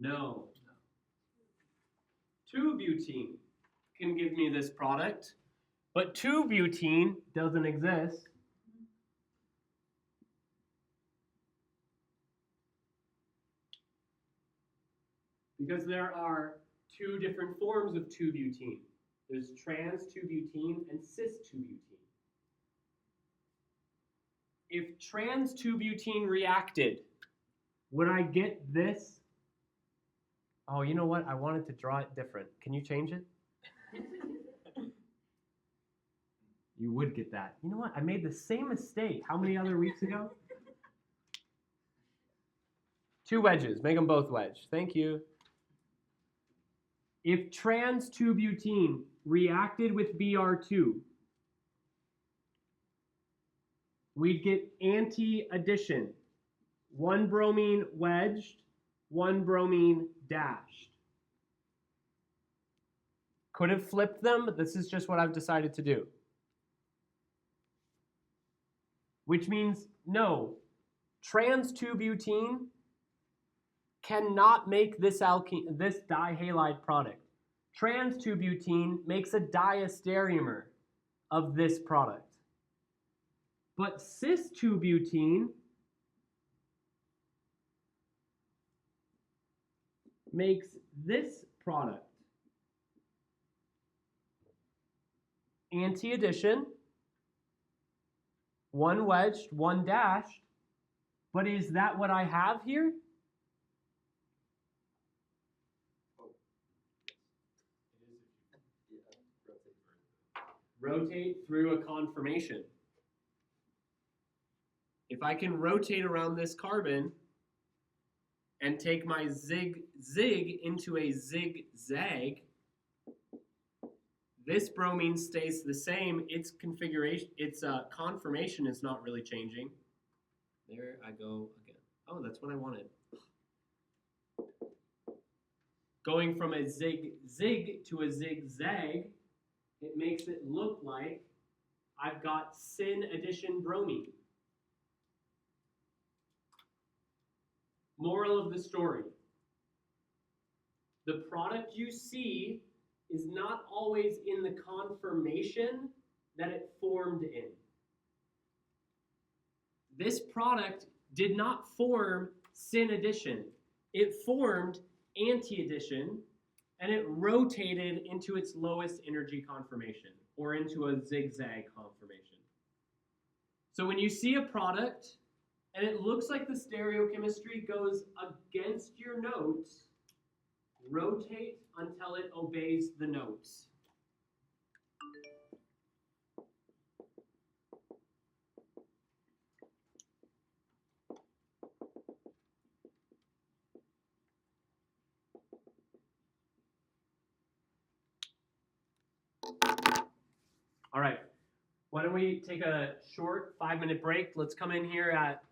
No. 2-butene can give me this product, but 2-butene doesn't exist. Because there are two different forms of 2-butene. There's trans 2-butene and cis 2-butene. If trans 2-butene reacted, would I get this Oh, you know what? I wanted to draw it different. Can you change it? You would get that. You know what? I made the same mistake how many other weeks ago? 2 wedges. Make them both wedge. Thank you. If trans 2-butene reacted with Br2, we'd get anti-addition. 1 bromine wedged, 1 bromine dashed. Could have flipped them, but this is just what I've decided to do. Which means, no, trans 2-butene cannot make this dihalide product. Trans 2-butene makes a diastereomer of this product. But cis 2-butene makes this product. Anti-addition, 1 wedged, 1 dashed. But is that what I have here? Rotate through a conformation. If I can rotate around this carbon and take my zig into a zigzag, this bromine stays the same. Its configuration, its conformation is not really changing. There I go again. Oh, that's what I wanted. Going from a zig to a zigzag, it makes it look like I've got syn addition bromine. Moral of the story. The product you see is not always in the conformation that it formed in. This product did not form syn addition. It formed anti-addition, and it rotated into its lowest energy conformation, or into a zigzag conformation. So when you see a product, and it looks like the stereochemistry goes against your notes, rotate until it obeys the notes. All right, why don't we take a short 5-minute break? Let's come in here at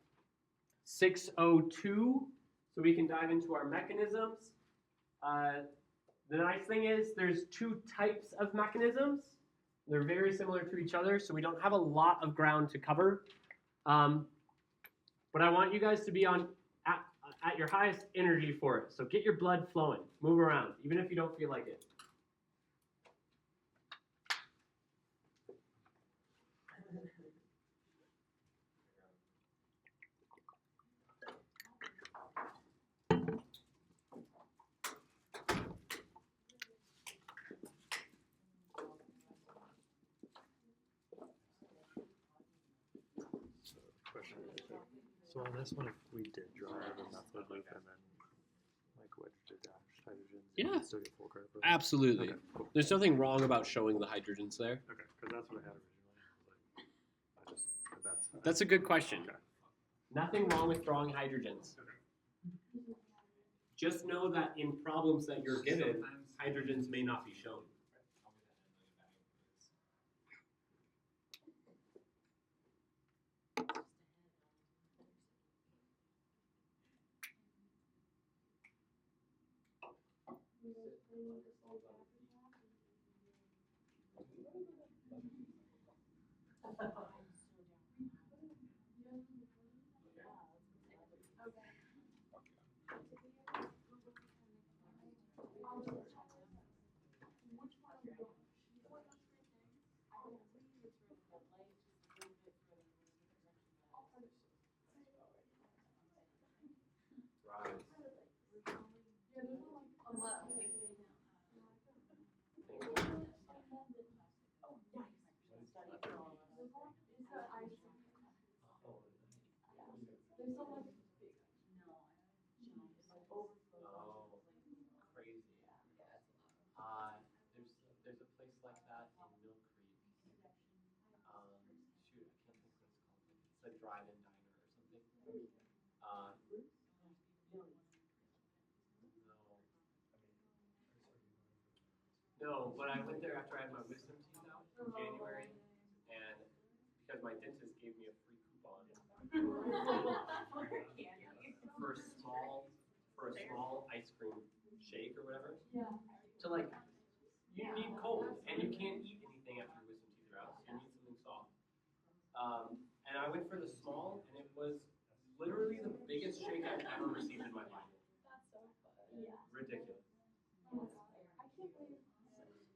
6:02 so we can dive into our mechanisms. The nice thing is there's 2 types of mechanisms. They're very similar to each other, so we don't have a lot of ground to cover. But I want you guys to be at your highest energy for it. So get your blood flowing, move around, even if you don't feel like it. So on this one, if we did draw the methyl loop and then like wedge to dash hydrogens, Yeah. you'd still get full credit for that? Absolutely. Okay, cool. There's nothing wrong about showing the hydrogens there. Okay, because that's what I had originally. That's a good question. Okay. Nothing wrong with drawing hydrogens. Okay. Just know that in problems that you're given, hydrogens may not be shown. a drive-in diner or something. No, but I went there after I had my wisdom teeth out in January, and because my dentist gave me a free coupon for a small ice cream shake or whatever. Yeah. To like, you need cold, and you can't eat anything after your wisdom teeth are out, so you need something soft. And I went for the small, and it was literally the biggest shake I've ever received in my life. That's so funny. Yeah. Ridiculous. I can't believe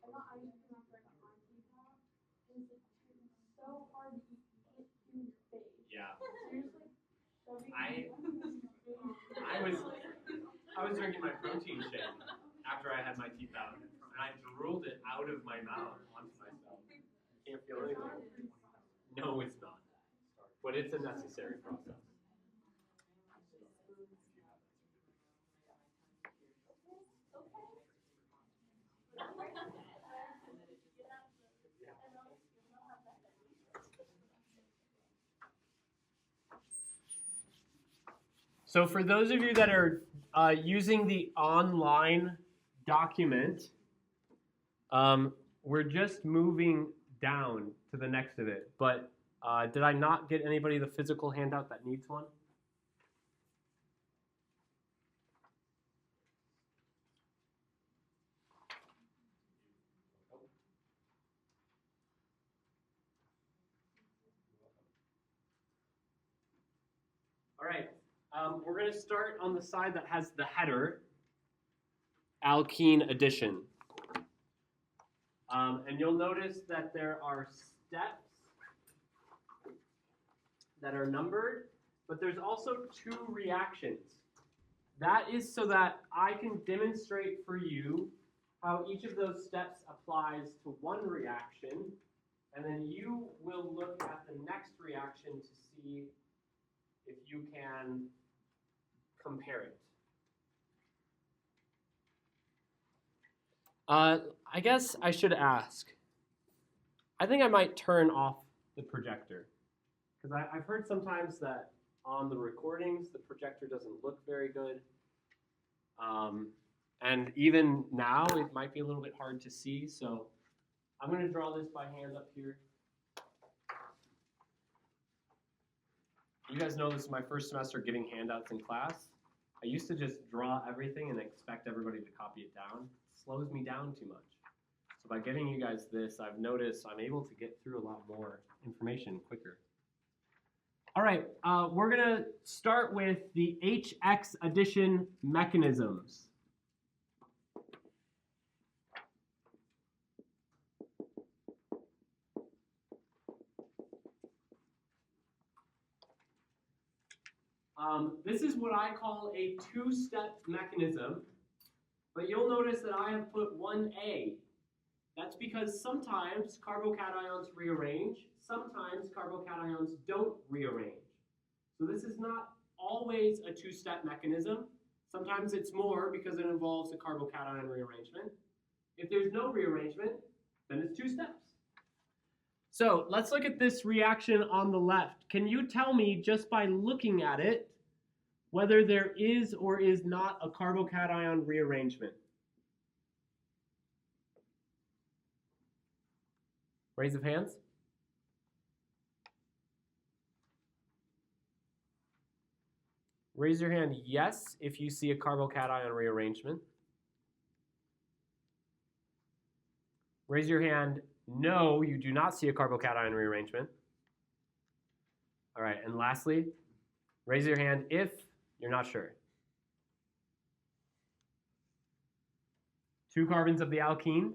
I got ice cream after I got my teeth out. And it's so hard to eat. You can't feel your face. Yeah. Seriously? Shoving I was drinking my protein shake after I had my teeth out, and I drooled it out of my mouth onto myself. Can't feel anything. No, it's not. But it's a necessary process. So for those of you that are using the online document, we're just moving down to the next of it. But did I not get anybody the physical handout that needs one? All right, we're going to start on the side that has the header, Alkene addition. And you'll notice that there are steps that are numbered, but there's also 2 reactions. That is so that I can demonstrate for you how each of those steps applies to one reaction, and then you will look at the next reaction to see if you can compare it. I guess I should ask. I think I might turn off the projector, because I've heard sometimes that on the recordings the projector doesn't look very good. And even now it might be a little bit hard to see, so I'm going to draw this by hand up here. You guys know this is my first semester giving handouts in class. I used to just draw everything and expect everybody to copy it down. It slows me down too much. So by giving you guys this, I've noticed I'm able to get through a lot more information quicker. All right, we're going to start with the HX addition mechanisms. This is what I call a 2-step mechanism, but you'll notice that I have put 1A. That's because sometimes carbocations rearrange, sometimes carbocations don't rearrange. So this is not always a 2-step mechanism. Sometimes it's more because it involves a carbocation rearrangement. If there's no rearrangement, then it's 2 steps. So let's look at this reaction on the left. Can you tell me, just by looking at it, whether there is or is not a carbocation rearrangement? Raise of hands. Raise your hand yes if you see a carbocation rearrangement. Raise your hand no, you do not see a carbocation rearrangement. All right, and lastly, raise your hand if you're not sure. 2 carbons of the alkene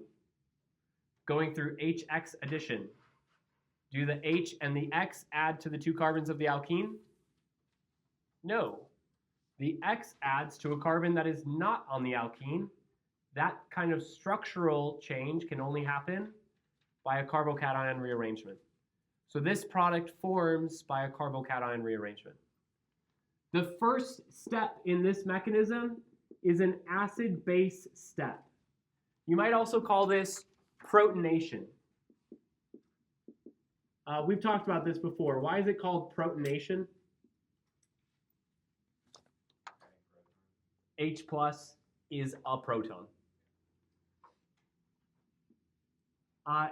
going through HX addition. Do the H and the X add to the 2 carbons of the alkene? No. The X adds to a carbon that is not on the alkene. That kind of structural change can only happen by a carbocation rearrangement. So this product forms by a carbocation rearrangement. The first step in this mechanism is an acid-base step. You might also call this protonation. We've talked about this before. Why is it called protonation? H plus is a proton.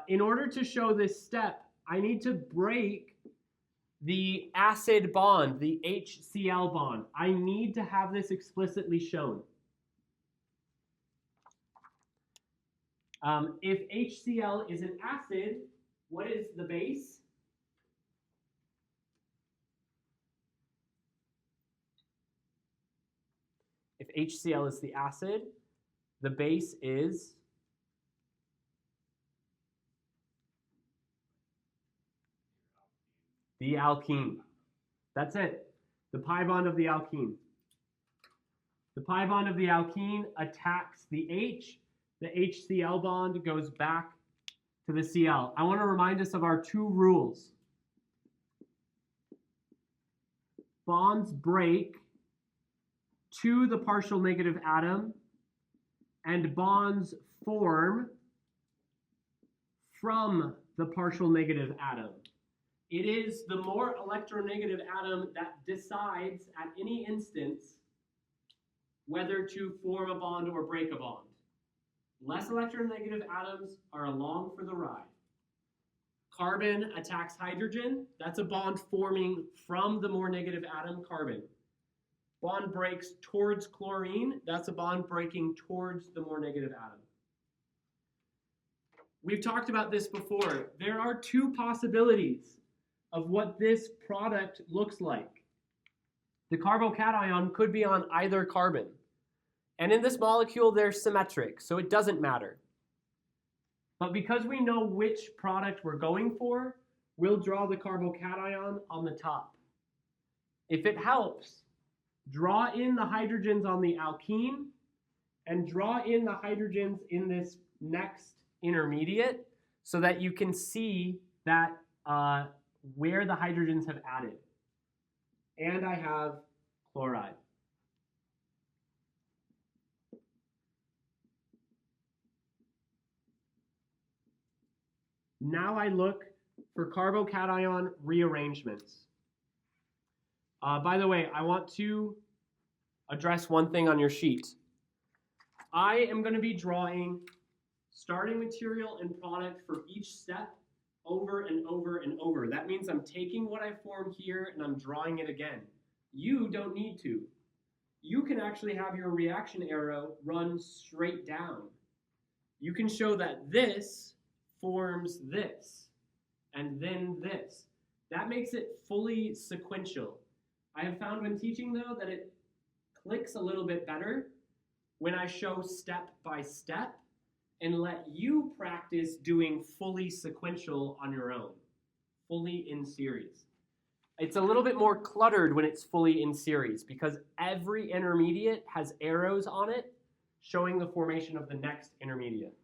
In order to show this step, I need to break the acid bond, the HCl bond. I need to have this explicitly shown. If HCl is an acid, what is the base? If HCl is the acid, the base is the alkene. That's it. The pi bond of the alkene. The pi bond of the alkene attacks the H. The HCl bond goes back to the Cl. I want to remind us of our two rules. Bonds break to the partial negative atom, and bonds form from the partial negative atom. It is the more electronegative atom that decides at any instance whether to form a bond or break a bond. Less electronegative atoms are along for the ride. Carbon attacks hydrogen. That's a bond forming from the more negative atom, carbon. Bond breaks towards chlorine. That's a bond breaking towards the more negative atom. We've talked about this before. There are two possibilities of what this product looks like. The carbocation could be on either carbon. And in this molecule, they're symmetric, so it doesn't matter. But because we know which product we're going for, we'll draw the carbocation on the top. If it helps, draw in the hydrogens on the alkene and draw in the hydrogens in this next intermediate so that you can see that where the hydrogens have added. And I have chloride. Now I look for carbocation rearrangements. By the way, I want to address one thing on your sheet. I am going to be drawing starting material and product for each step over and over and over. That means I'm taking what I formed here and I'm drawing it again. You don't need to. You can actually have your reaction arrow run straight down. You can show that this forms this, and then this. That makes it fully sequential. I have found when teaching, though, that it clicks a little bit better when I show step by step and let you practice doing fully sequential on your own, fully in series. It's a little bit more cluttered when it's fully in series because every intermediate has arrows on it showing the formation of the next intermediate.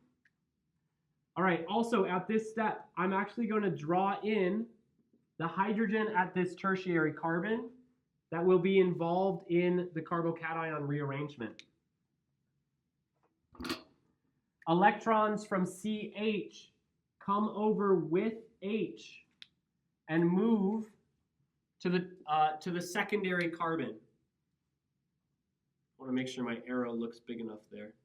All right, also at this step, I'm actually going to draw in the hydrogen at this tertiary carbon that will be involved in the carbocation rearrangement. Electrons from CH come over with H and move to the secondary carbon. I want to make sure my arrow looks big enough there.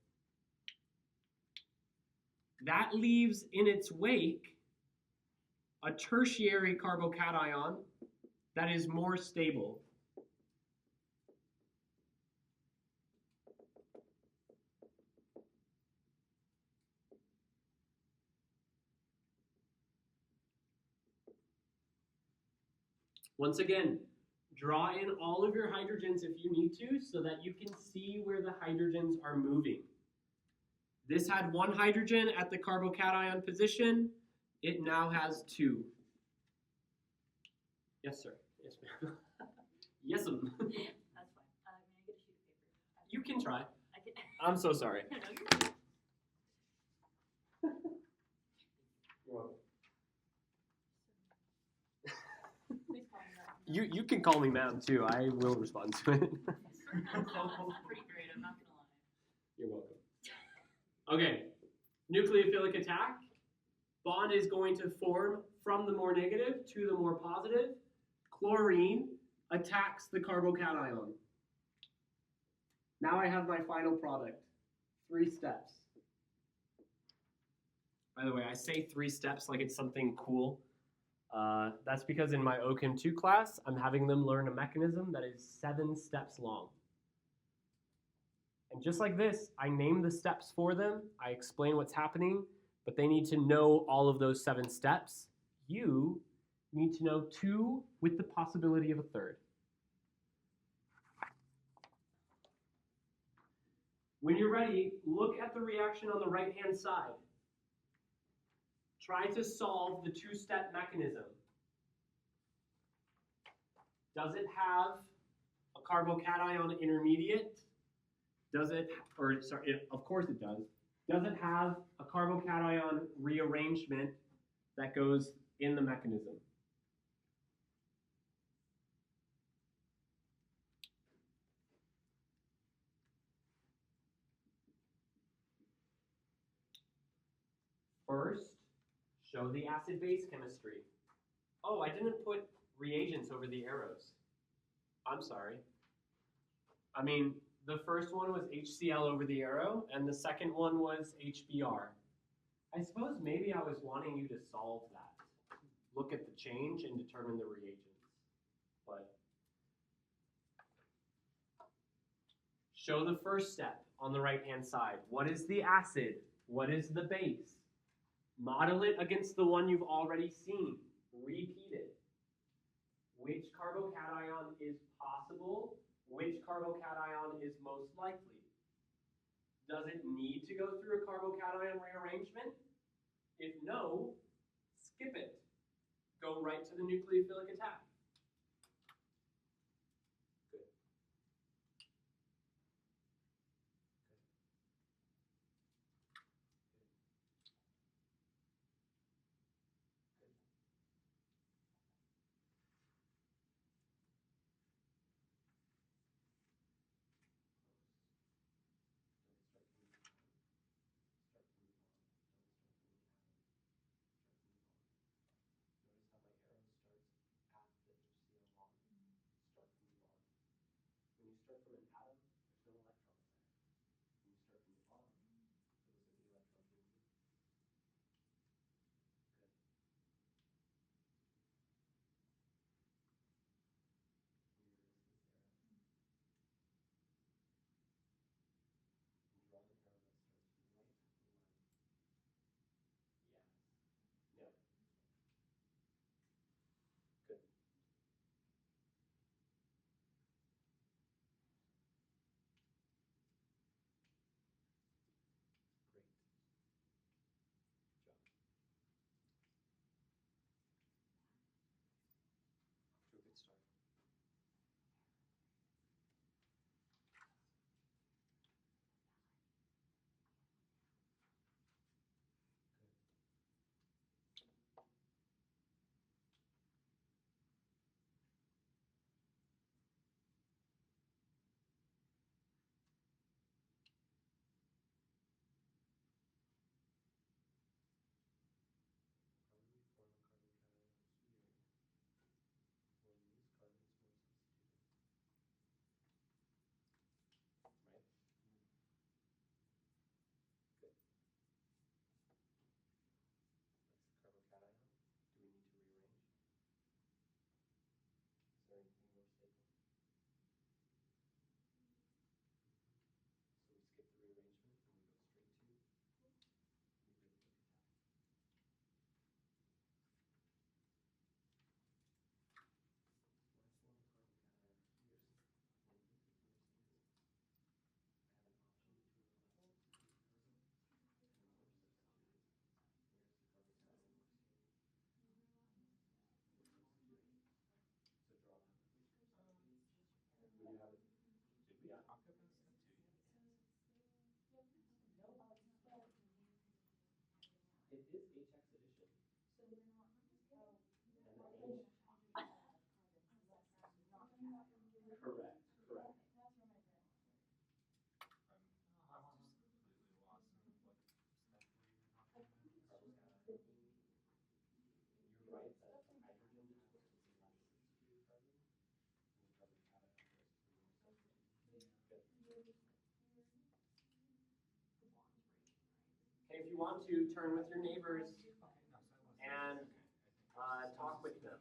That leaves in its wake a tertiary carbocation that is more stable. Once again, draw in all of your hydrogens if you need to so that you can see where the hydrogens are moving. This had one hydrogen at the carbocation position. It now has two. Yes, sir. Yes, ma'am. Yes, ma'am. That's fine. May I get a sheet of paper? You can try. I can. I'm so sorry. No, you're good. You're welcome. Please call me that. You can call me ma'am too. I will respond to it. That's pretty great. I'm not gonna lie. You're welcome. Okay, nucleophilic attack. Bond is going to form from the more negative to the more positive, chlorine attacks the carbocation. Now I have my final product. 3 steps. By the way, I say 3 steps like it's something cool. That's because in my OChem 2 class, I'm having them learn a mechanism that is 7 steps long. And just like this, I name the steps for them, I explain what's happening, but they need to know all of those 7 steps. You need to know 2 with the possibility of a 3rd. When you're ready, look at the reaction on the right-hand side. Try to solve the 2-step mechanism. Does it have a carbocation intermediate? Does it, or sorry, of course it does. Does it have a carbocation rearrangement that goes in the mechanism? First, show the acid-base chemistry. Oh, I didn't put reagents over the arrows. I'm sorry. I mean, the first one was HCl over the arrow, and the second one was HBr. I suppose maybe I was wanting you to solve that. Look at the change and determine the reagents. But show the first step on the right-hand side. What is the acid? What is the base? Model it against the one you've already seen. Repeat it. Which carbocation is possible? Which carbocation is most likely? Does it need to go through a carbocation rearrangement? If no, skip it. Go right to the nucleophilic attack. Good. When you start from an atom, there's no electrons there. When you start from the bottom, those are the electrons you need. Good. Your resistance arrow. And draw an arrow that starts from right to left. Yes. Yep. Good. Great. Good job. Off to a good start. Carbon reform a carbocation here. We'll use carbons more substituted. Right? Good. That's the carbocation. Do we need to rearrange? Is there anything more stable? So we skip the rearrangement and we go straight to nucleophilic attack. Why is the one carbocation here? When you take more stable, I have an option between a less substituted carbon and a more substituted. Where's the carbocation more stable? More substituted. So draw that one. When you have it. Did we talk about step 2 yet? It is HX addition. And the H. Correct. Correct. I'm just completely lost in what step were you talking about. Carbocation. You're right. if you want to, turn with your neighbors and talk with them.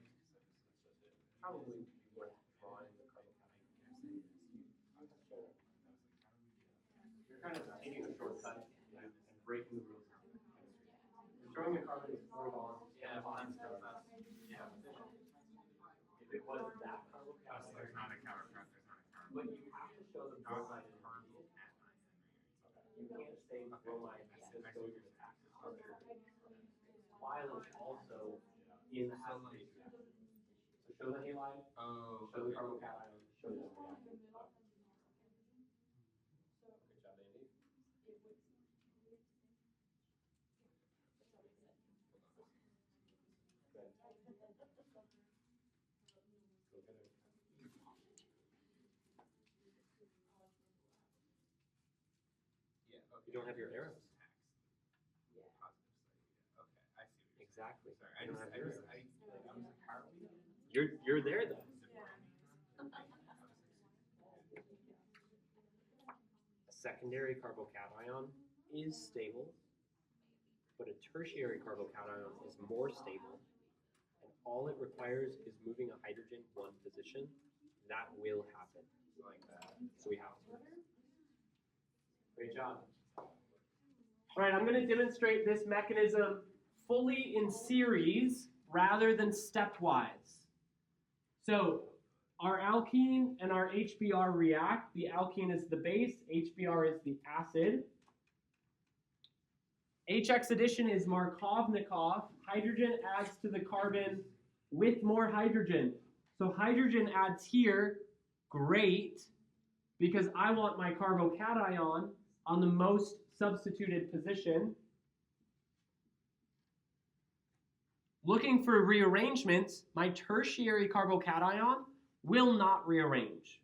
Probably worth drawing the carbon. You're kind of taking a shortcut and breaking the rules. You're showing the carbon is 4 bonds. Yeah, bonds. Yeah. If it was that carbocation, There's not a countercurrent. There's not a countercurrent. but you have to show the bromide and you can't say bromide has sodium active structure while it's also in the acid base reaction. So show the halide, show the carbocation, show the reaction. Good job, Andy. Good. Go get it. Yeah, okay. You don't have your arrows. Positive side, yeah. Okay, I see what you're Exactly. saying. Sorry, You don't have your arrows. I was like, how are we? You're there though. A secondary carbocation is stable, but a tertiary carbocation is more stable, and all it requires is moving a hydrogen one position. That will happen. Like that. So we have to. Great job. All right, I'm going to demonstrate this mechanism fully in series rather than stepwise. So our alkene and our HBr react. The alkene is the base, HBr is the acid. HX addition is Markov-Nikov. Hydrogen adds to the carbon with more hydrogen. So hydrogen adds here, great, because I want my carbocation on the most substituted position. Looking for rearrangements, my tertiary carbocation will not rearrange,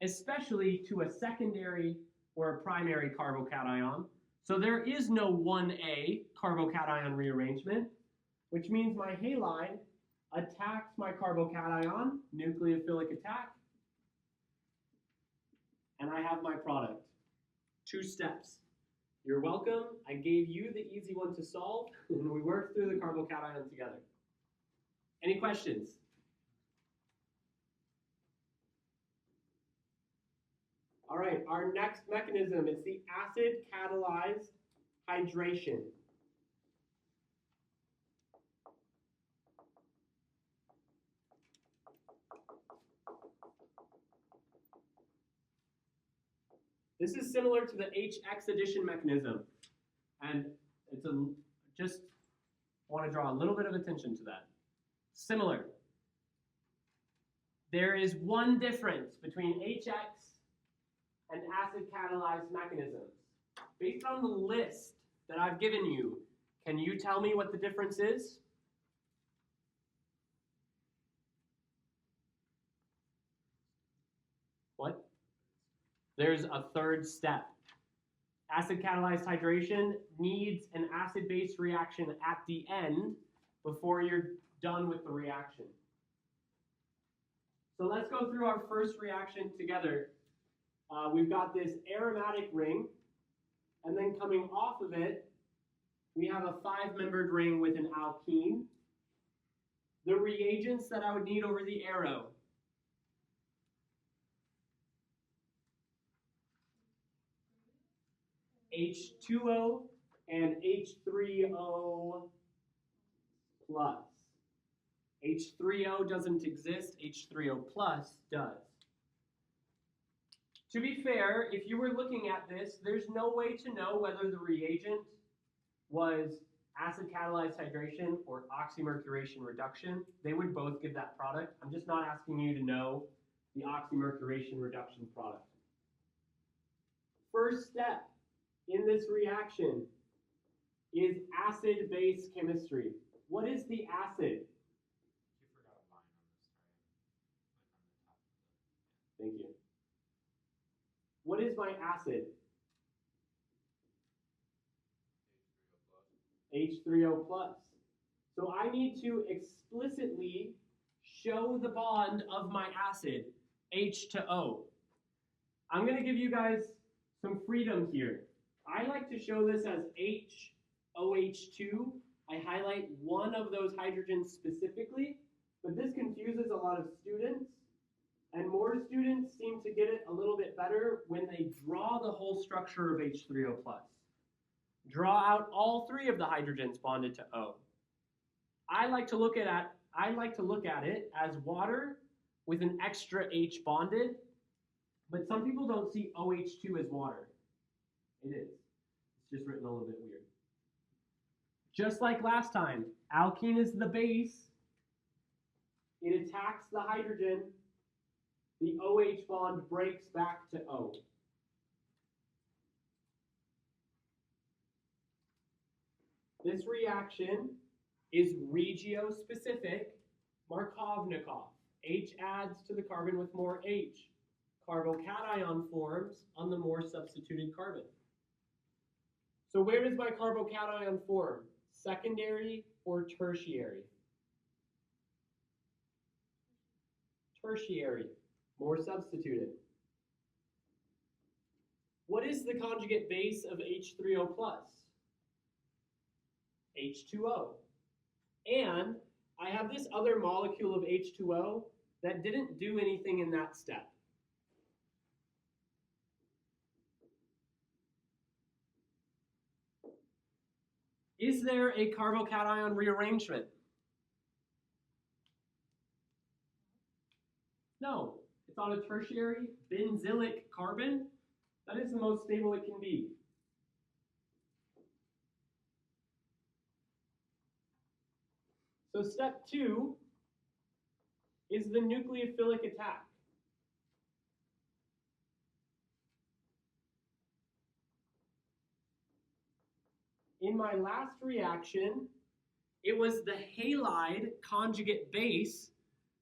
especially to a secondary or a primary carbocation. So there is no 1A carbocation rearrangement, which means my halide attacks my carbocation, nucleophilic attack, and I have my product. 2 steps. You're welcome. I gave you the easy one to solve, and we worked through the carbocation together. Any questions? All right, our next mechanism is the acid-catalyzed hydration. This is similar to the HX addition mechanism, and it's just want to draw a little bit of attention to that. Similar. There is one difference between HX and acid-catalyzed mechanisms. Based on the list that I've given you, can you tell me what the difference is? What? There's a third step. Acid-catalyzed hydration needs an acid-base reaction at the end before you're done with the reaction. So let's go through our first reaction together. We've got this aromatic ring, and then coming off of it, we have a 5-membered ring with an alkene. The reagents that I would need over the arrow. H2O and H3O plus. H3O doesn't exist, H3O plus does. To be fair, if you were looking at this, there's no way to know whether the reagent was acid-catalyzed hydration or oxymercuration reduction. They would both give that product. I'm just not asking you to know the oxymercuration reduction product. First step in this reaction is acid-base chemistry. What is the acid? You forgot a line on this, right? Like on the top of the. Thank you. What is my acid? H3O plus. So I need to explicitly show the bond of my acid, H to O. I'm going to give you guys some freedom here. I like to show this as OH2, I highlight one of those hydrogens specifically, but this confuses a lot of students, and more students seem to get it a little bit better when they draw the whole structure of H3O+. Draw out all three of the hydrogens bonded to O. I like to look at it as water with an extra H bonded, but some people don't see OH2 as water. It is. It's just written a little bit weird. Just like last time, alkene is the base. It attacks the hydrogen. The OH bond breaks back to O. This reaction is regiospecific Markovnikov. H adds to the carbon with more H. Carbocation forms on the more substituted carbon. So where does my carbocation form? Secondary or tertiary? Tertiary, more substituted. What is the conjugate base of H3O+? H2O. And I have this other molecule of H2O that didn't do anything in that step. Is there a carbocation rearrangement? No. It's on a tertiary benzylic carbon. That is the most stable it can be. So step 2 is the nucleophilic attack. In my last reaction, it was the halide conjugate base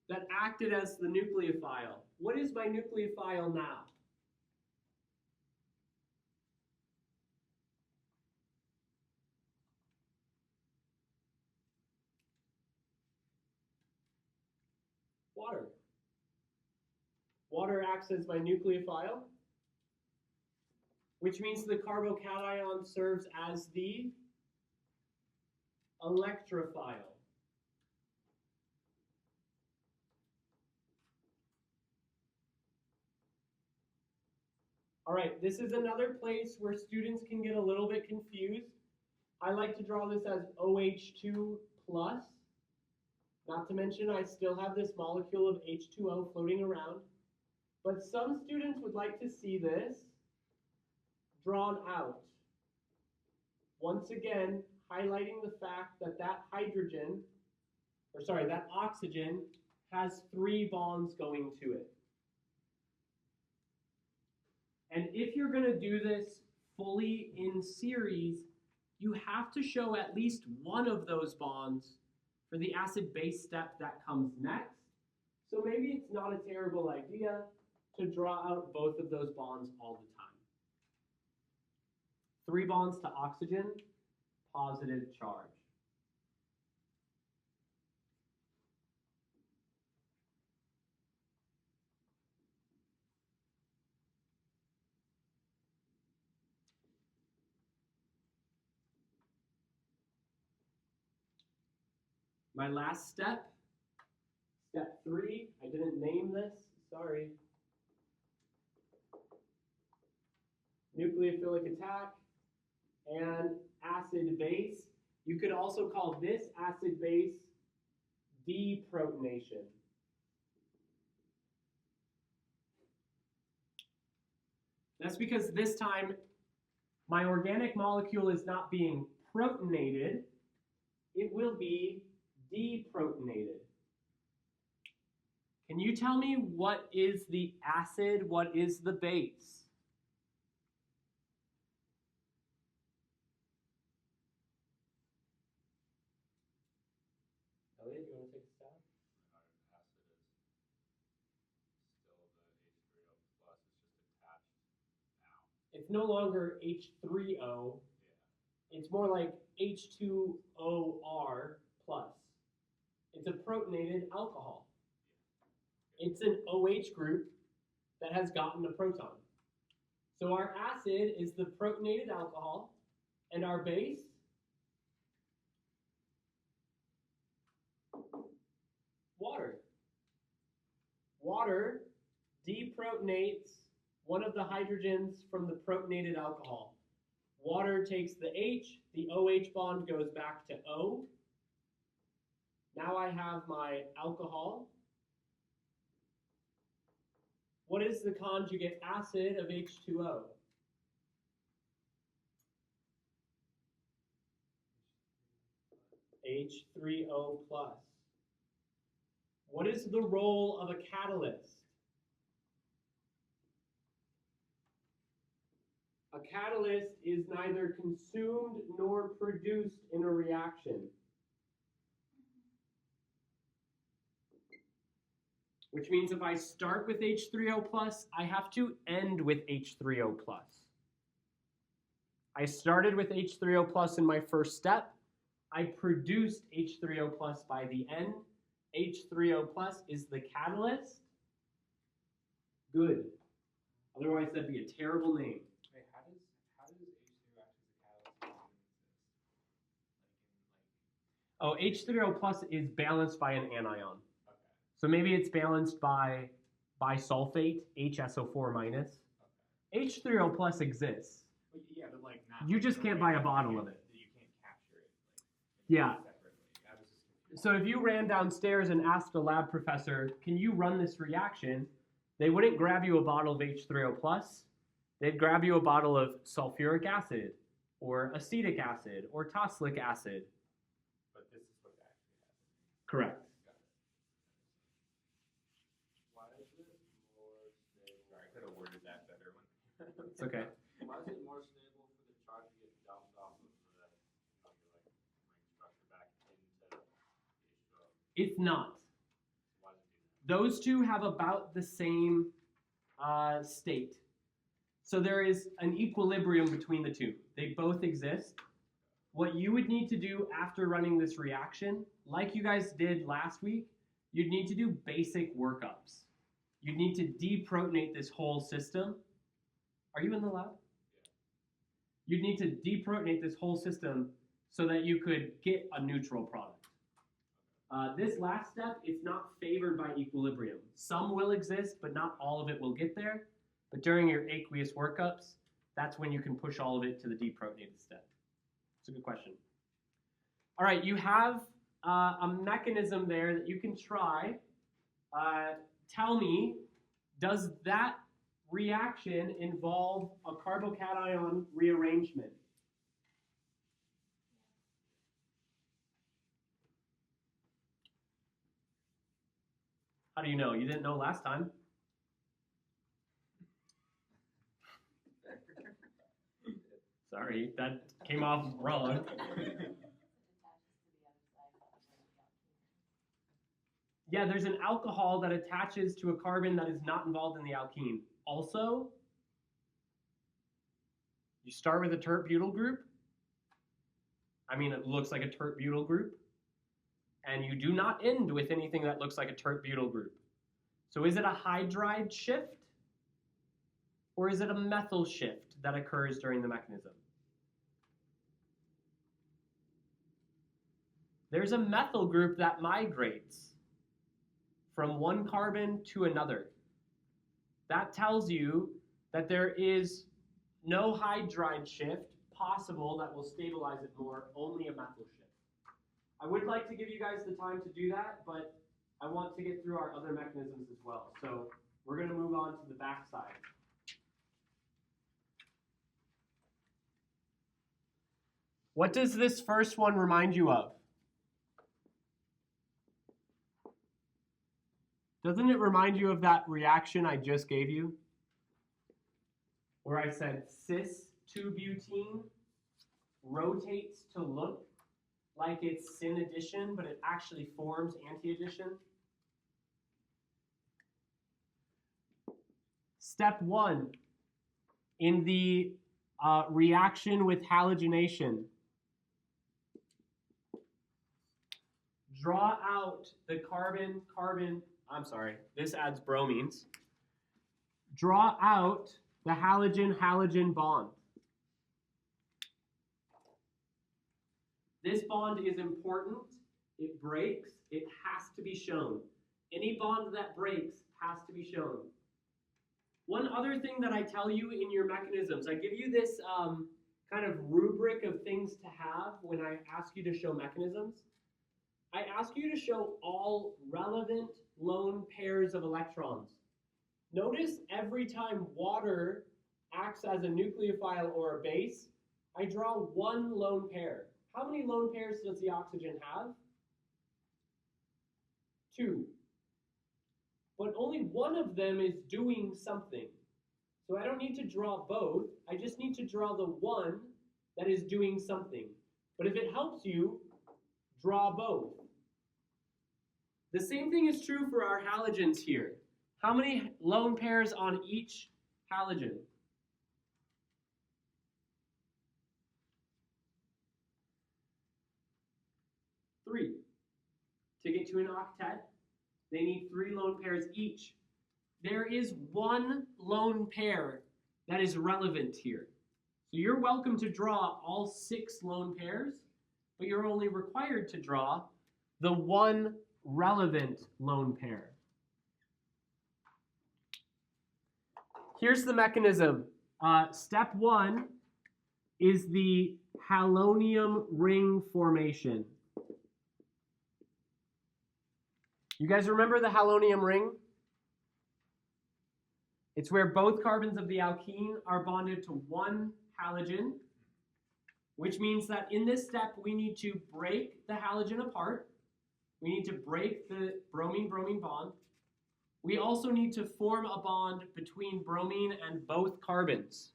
that acted as the nucleophile. What is my nucleophile now? Water. Water acts as my nucleophile, which means the carbocation serves as the electrophile. All right, this is another place where students can get a little bit confused. I like to draw this as OH2 plus. Not to mention I still have this molecule of H2O floating around. But some students would like to see this drawn out. Once again, highlighting the fact that that oxygen has 3 bonds going to it. And if you're going to do this fully in series, you have to show at least one of those bonds for the acid-base step that comes next. So maybe it's not a terrible idea to draw out both of those bonds all the time. 3 bonds to oxygen, positive charge. My last step, step 3, I didn't name this, sorry. Nucleophilic attack and acid base. You could also call this acid base deprotonation. That's because this time my organic molecule is not being protonated, it will be deprotonated. Can you tell me what is the acid, what is the base? Elliot, you want to take a stab? Acid is still the H3O plus, it's just attached now. It's no longer H3O. Yeah. It's more like H2OR plus. It's a protonated alcohol. It's an OH group that has gotten a proton. So our acid is the protonated alcohol, and our base Water. Water deprotonates one of the hydrogens from the protonated alcohol. Water takes the H, the OH bond goes back to O. Now I have my alcohol. What is the conjugate acid of H2O? H3O plus. What is the role of a catalyst? A catalyst is neither consumed nor produced in a reaction. Which means if I start with H3O plus, I have to end with H3O plus. I started with H3O plus in my first step. I produced H3O plus by the end. H3O plus is the catalyst. Good. Otherwise, that'd be a terrible name. Wait, how does H2 act as a catalyst? Oh, H3O plus is balanced by an anion. Okay. So maybe it's balanced by sulfate, HSO4 minus. Okay. H3O plus exists. But yeah, but like not. You just can't buy a bottle of it. You can't capture it. Yeah. Separately. I was just confused. So if you ran downstairs and asked a lab professor, can you run this reaction? They wouldn't grab you a bottle of H3O plus. They'd grab you a bottle of sulfuric acid or acetic acid or tosylic acid. But this is what actually happens. Correct. Why is it more stable? Sorry, I could have worded that better. It's okay. Why is it more stable for the charge to get dumped off of the, your like ring structure back into H2O? It's not. Why does it do that? Those two have about the same state. So there is an equilibrium between the two. They both exist. What you would need to do after running this reaction, like you guys did last week, you'd need to do basic workups. You'd need to deprotonate this whole system. Are you in the lab? You'd need to deprotonate this whole system so that you could get a neutral product. This last step is not favored by equilibrium. Some will exist, but not all of it will get there. But during your aqueous workups, that's when you can push all of it to the deprotonated step. It's a good question. All right, you have a mechanism there that you can try. Tell me, does that reaction involve a carbocation rearrangement? How do you know? You didn't know last time. Sorry, that came off wrong. Yeah, there's an alcohol that attaches to a carbon that is not involved in the alkene. Also, you start with a tert-butyl group. I mean, it looks like a tert-butyl group. And you do not end with anything that looks like a tert-butyl group. So is it a hydride shift? Or is it a methyl shift that occurs during the mechanism? There's a methyl group that migrates from one carbon to another. That tells you that there is no hydride shift possible that will stabilize it more, only a methyl shift. I would like to give you guys the time to do that, but I want to get through our other mechanisms as well. So we're going to move on to the back side. What does this first one remind you of? Doesn't it remind you of that reaction I just gave you? Where I said cis-2-butene rotates to look like it's syn addition, but it actually forms anti-addition. Step 1, in the reaction with halogenation, draw out the this adds bromines. Draw out the halogen-halogen bond. This bond is important. It breaks. It has to be shown. Any bond that breaks has to be shown. One other thing that I tell you in your mechanisms, I give you this kind of rubric of things to have when I ask you to show mechanisms. I ask you to show all relevant lone pairs of electrons. Notice every time water acts as a nucleophile or a base, I draw one lone pair. How many lone pairs does the oxygen have? 2. But only one of them is doing something. So I don't need to draw both. I just need to draw the one that is doing something. But if it helps you, draw both. The same thing is true for our halogens here. How many lone pairs on each halogen? 3. To get to an octet, they need 3 lone pairs each. There is one lone pair that is relevant here. So you're welcome to draw all 6 lone pairs, but you're only required to draw the one relevant lone pair. Here's the mechanism. Step 1 is the halonium ring formation. You guys remember the halonium ring? It's where both carbons of the alkene are bonded to one halogen, which means that in this step we need to break the halogen apart. We need to break the bromine-bromine bond. We also need to form a bond between bromine and both carbons.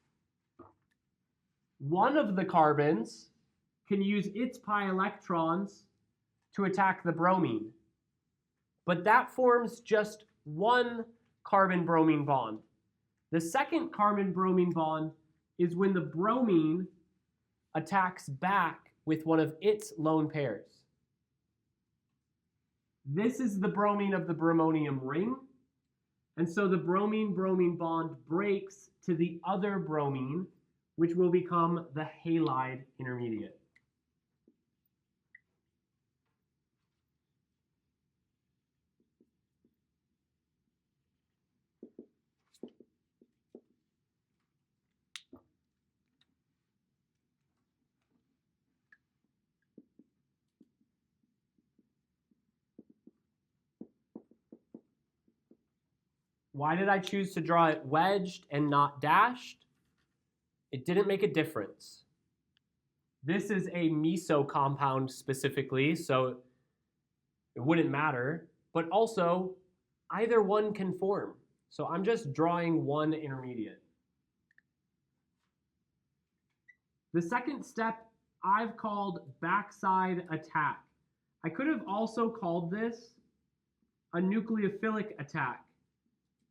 One of the carbons can use its pi electrons to attack the bromine, but that forms just one carbon-bromine bond. The second carbon-bromine bond is when the bromine attacks back with one of its lone pairs. This is the bromine of the bromonium ring, and so the bromine-bromine bond breaks to the other bromine, which will become the halide intermediate. Why did I choose to draw it wedged and not dashed? It didn't make a difference. This is a meso compound specifically, so it wouldn't matter. But also, either one can form. So I'm just drawing one intermediate. The second step I've called backside attack. I could have also called this a nucleophilic attack,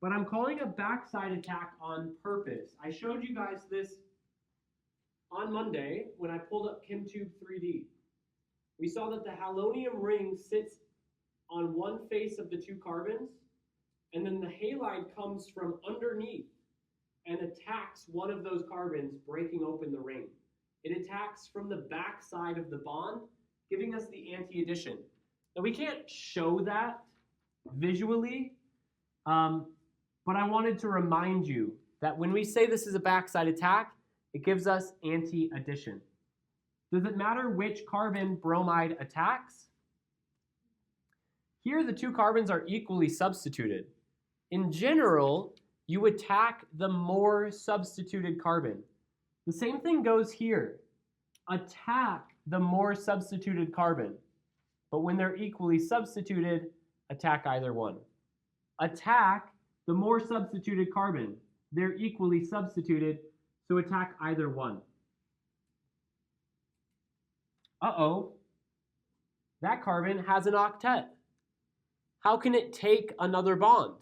but I'm calling a backside attack on purpose. I showed you guys this on Monday when I pulled up ChemTube 3D. We saw that the halonium ring sits on one face of the 2 carbons, and then the halide comes from underneath and attacks one of those carbons, breaking open the ring. It attacks from the back side of the bond, giving us the anti-addition. Now we can't show that visually, but I wanted to remind you that when we say this is a backside attack, it gives us anti-addition. Does it matter which carbon bromide attacks? Here the 2 carbons are equally substituted. In general, you attack the more substituted carbon. The same thing goes here. Attack the more substituted carbon. But when they're equally substituted, attack either one. Attack the more substituted carbon. They're equally substituted, so attack either one. Uh-oh, that carbon has an octet. How can it take another bond?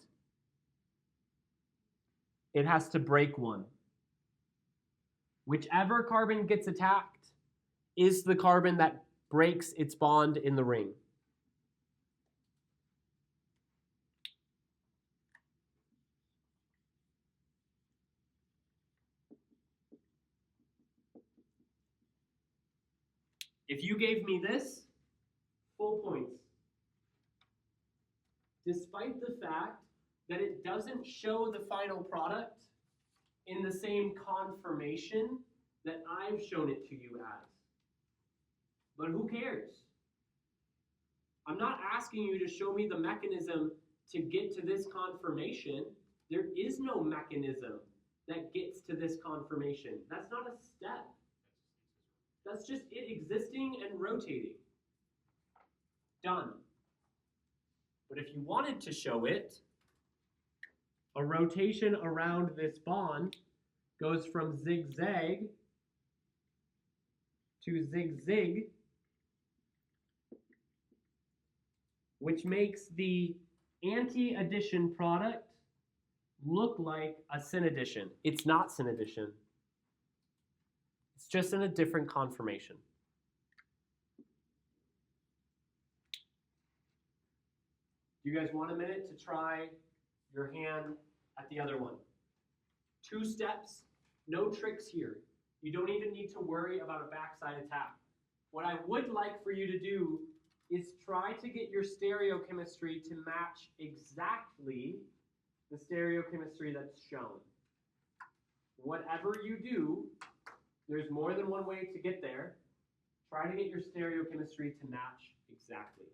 It has to break one. Whichever carbon gets attacked is the carbon that breaks its bond in the ring. If you gave me this, full points. despite the fact that it doesn't show the final product in the same conformation that I've shown it to you as. But who cares? I'm not asking you to show me the mechanism to get to this conformation. There is no mechanism that gets to this conformation. That's not a step. That's just it existing and rotating. Done. But if you wanted to show it, a rotation around this bond goes from zigzag to zig-zig, which makes the anti-addition product look like a synaddition. It's not synaddition. It's just in a different conformation. Do you guys want a minute to try your hand at the other one? 2 steps, no tricks here. You don't even need to worry about a backside attack. What I would like for you to do is try to get your stereochemistry to match exactly the stereochemistry that's shown. Whatever you do, there's more than one way to get there. Try to get your stereochemistry to match exactly.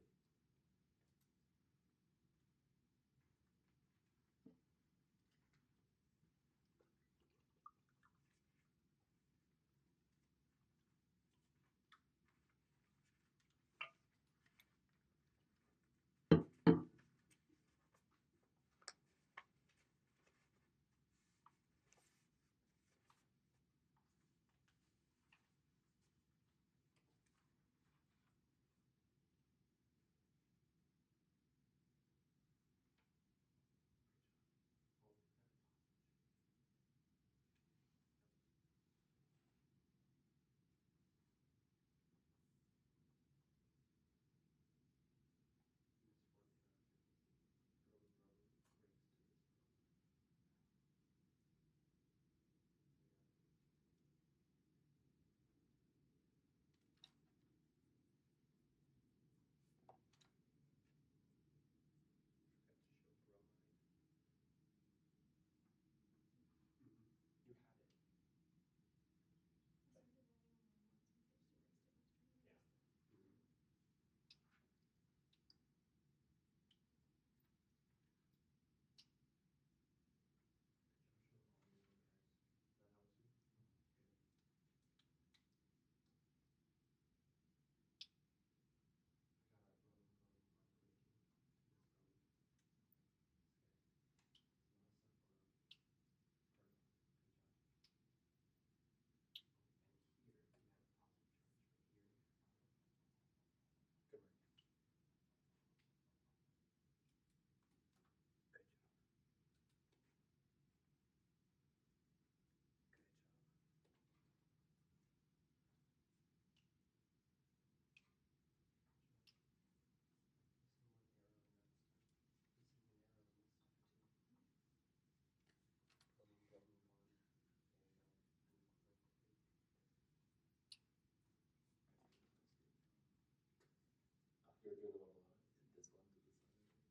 You're doing the one below. This one to the side. I mean, this one.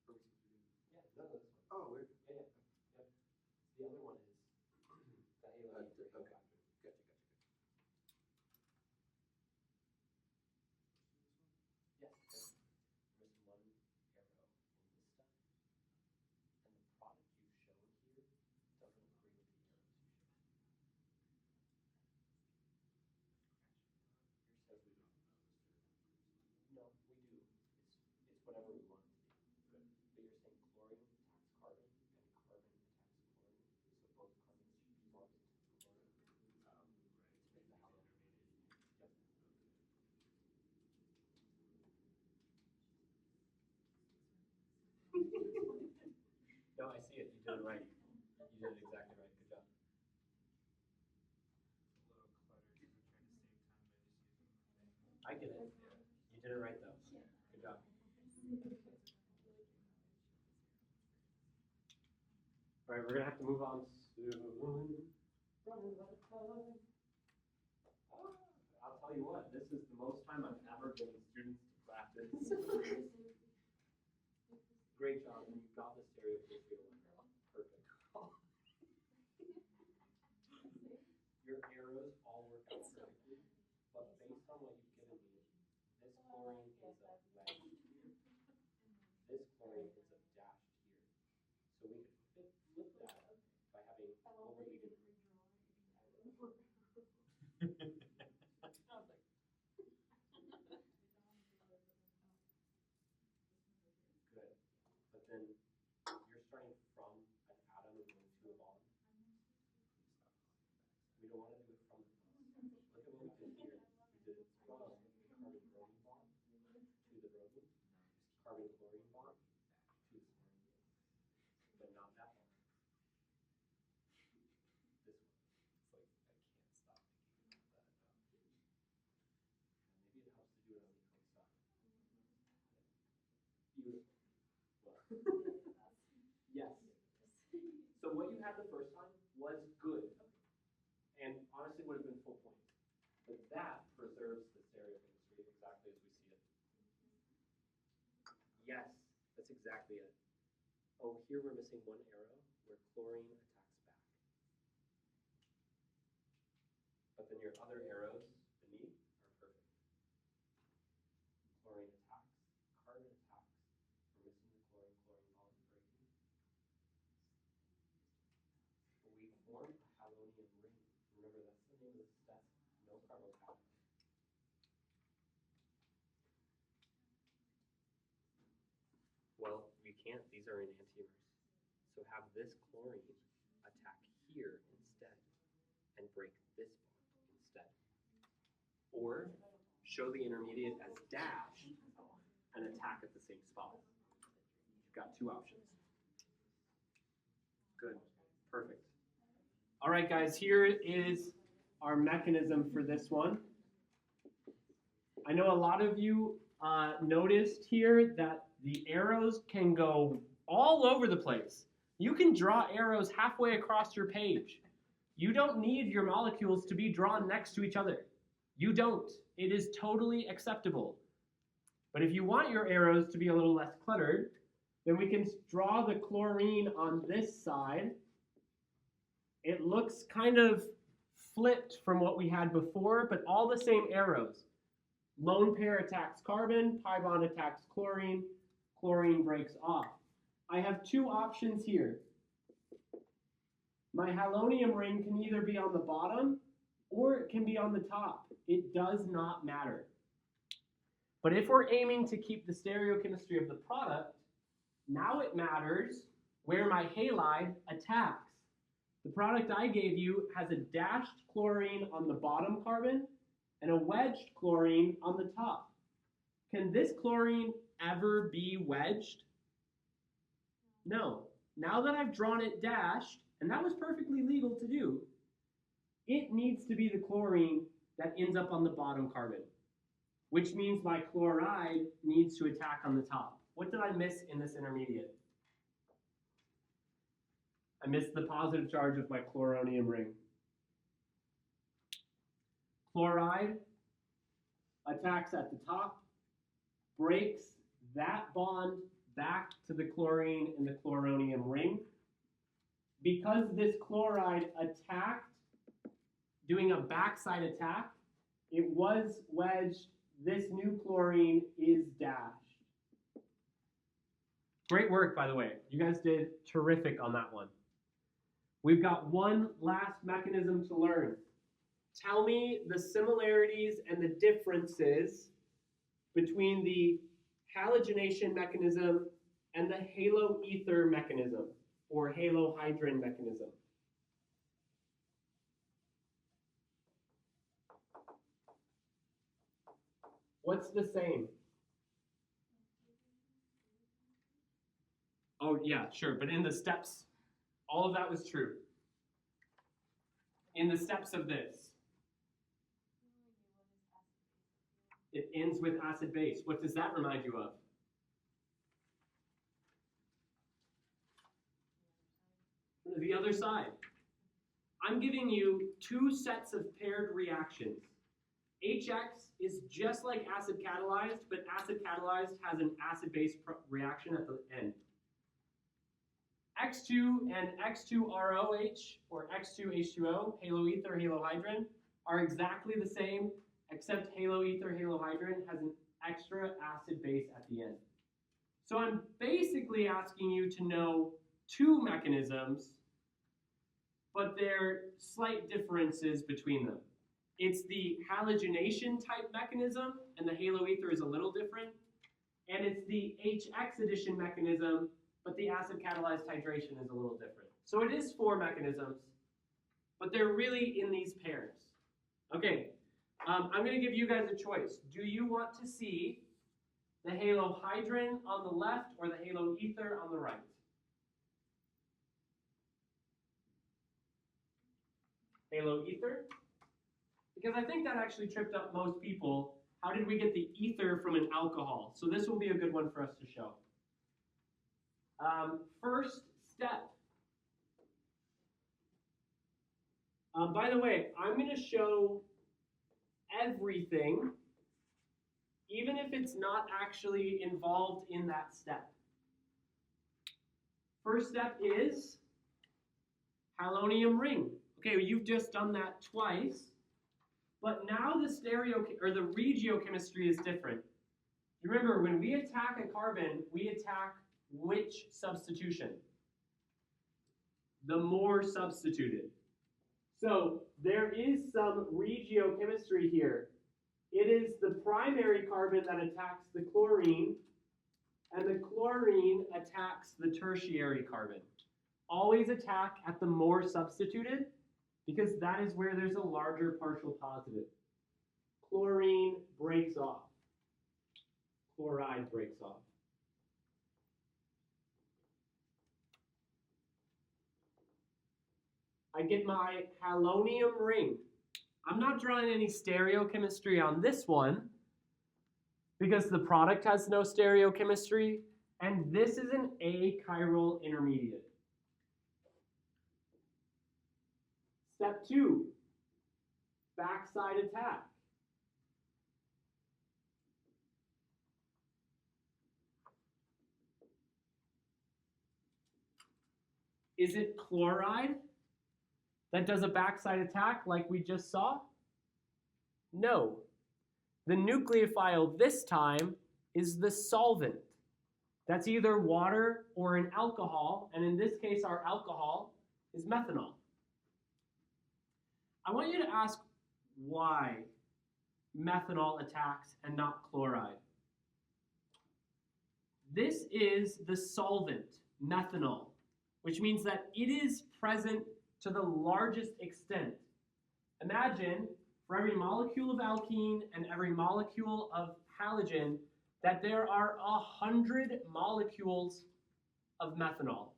Or are we supposed to be doing? Yeah, no, this one. Oh, weird. Yeah, yeah. Yep. The other one is the halo. Okay. Gotcha. Yes. There's one arrow in this step, and the product you've shown here doesn't agree with the arrows you showed. Yours says no, we do. It's whatever we want it to be. Good. But you're saying chlorine attacks carbon, and carbon attacks chlorine, so both carbons should be bonded to the chlorine to make the halo. Yep. No, I see it. You did it right. You did it exactly right. Good job. I get it. You did it right though. Good job. All right, we're gonna have to move on soon. I'll tell you what, this is the most time I've ever given students to practice. great job, and you got the stereochemistry one. Perfect. Your arrows all work out perfectly, but based on what you've given me, this chlorine ends up wedged here. This chlorine ends up dashed here. So we could flip that by having overly different. Good. But then you're starting from an atom and going to a bond. We don't want to do it from the bond. Look at what we did here. We did it from the carbon-bromine bond to the bromine, carbon-chlorine bond to the chlorine, but not that bond. This one. It's like, I can't stop thinking about that. Maybe it helps to do it on the outside. Beautiful. Well, yes. So what you had the first time was good, and honestly would have been full points. But that preserves the stereochemistry exactly as we see it. Yes, that's exactly it. Oh, here we're missing one arrow where chlorine attacks back. But then your other arrows beneath are perfect. Chlorine attacks, carbon attacks. We're missing the chlorine-chlorine bond breaking. We form a halonium ring. Remember, that's the name of the step. No carbocation. Well, you can't. These are enantiomers. So have this chlorine attack here instead and break this bond instead. Or show the intermediate as dash and attack at the same spot. You've got two options. Good. Perfect. All right, guys, here is our mechanism for this one. I know a lot of you noticed here that the arrows can go all over the place. You can draw arrows halfway across your page. You don't need your molecules to be drawn next to each other. You don't. It is totally acceptable. But if you want your arrows to be a little less cluttered, then we can draw the chlorine on this side. It looks kind of flipped from what we had before, but all the same arrows. Lone pair attacks carbon, pi bond attacks chlorine, chlorine breaks off. I have two options here. My halonium ring can either be on the bottom or it can be on the top. It does not matter. But if we're aiming to keep the stereochemistry of the product, now it matters where my halide attacks. The product I gave you has a dashed chlorine on the bottom carbon and a wedged chlorine on the top. Can this chlorine ever be wedged? No. Now that I've drawn it dashed, and that was perfectly legal to do, it needs to be the chlorine that ends up on the bottom carbon, which means my chloride needs to attack on the top. What did I miss in this intermediate? I missed the positive charge of my chloronium ring. Chloride attacks at the top, breaks that bond back to the chlorine in the chloronium ring. Because this chloride attacked, doing a backside attack, it was wedged. This new chlorine is dashed. Great work, by the way. You guys did terrific on that one. We've got one last mechanism to learn. Tell me the similarities and the differences between the halogenation mechanism and the haloether mechanism, or halohydrin mechanism. What's the same? Oh, yeah, sure, but in the steps, all of that was true. In the steps of this, it ends with acid base. What does that remind you of? The other side. I'm giving you two sets of paired reactions. HX is just like acid catalyzed, but acid catalyzed has an acid-base reaction at the end. X2 and X2ROH, or X2H2O, haloether, halohydrin, are exactly the same, except haloether, halohydrin has an extra acid base at the end. So I'm basically asking you to know two mechanisms, but there are slight differences between them. It's the halogenation type mechanism, and the haloether is a little different. And it's the HX addition mechanism, but the acid catalyzed hydration is a little different. So it is 4 mechanisms, but they're really in these pairs. Okay, I'm going to give you guys a choice. Do you want to see the halohydrin on the left or the haloether on the right? Haloether? Because I think that actually tripped up most people. How did we get the ether from an alcohol? So this will be a good one for us to show. First step. By the way, I'm going to show everything, even if it's not actually involved in that step. First step is halonium ring. Okay, well, you've just done that twice, but now the regiochemistry is different. You remember, when we attack a carbon, we attack which substitution? The more substituted. So there is some regiochemistry here. It is the primary carbon that attacks the chlorine, and the chlorine attacks the tertiary carbon. Always attack at the more substituted, because that is where there's a larger partial positive. Chlorine breaks off. Chloride breaks off. I get my halonium ring. I'm not drawing any stereochemistry on this one because the product has no stereochemistry, and this is an achiral intermediate. Step 2, backside attack. Is it chloride that does a backside attack like we just saw? No. The nucleophile this time is the solvent. That's either water or an alcohol, and in this case our alcohol is methanol. I want you to ask why methanol attacks and not chloride. This is the solvent, methanol, which means that it is present to the largest extent. Imagine for every molecule of alkene and every molecule of halogen that there are 100 molecules of methanol.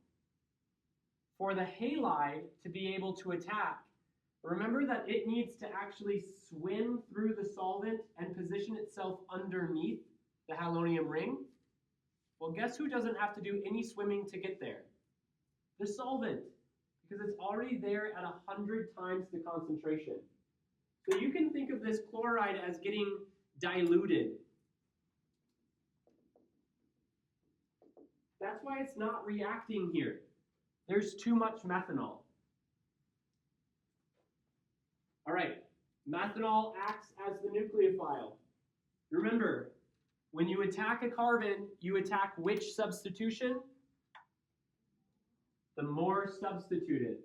For the halide to be able to attack, remember that it needs to actually swim through the solvent and position itself underneath the halonium ring. Well, guess who doesn't have to do any swimming to get there? The solvent, because it's already there at 100 times the concentration. So you can think of this chloride as getting diluted. That's why it's not reacting here. There's too much methanol. All right, methanol acts as the nucleophile. Remember, when you attack a carbon, you attack which substitution? The more substituted.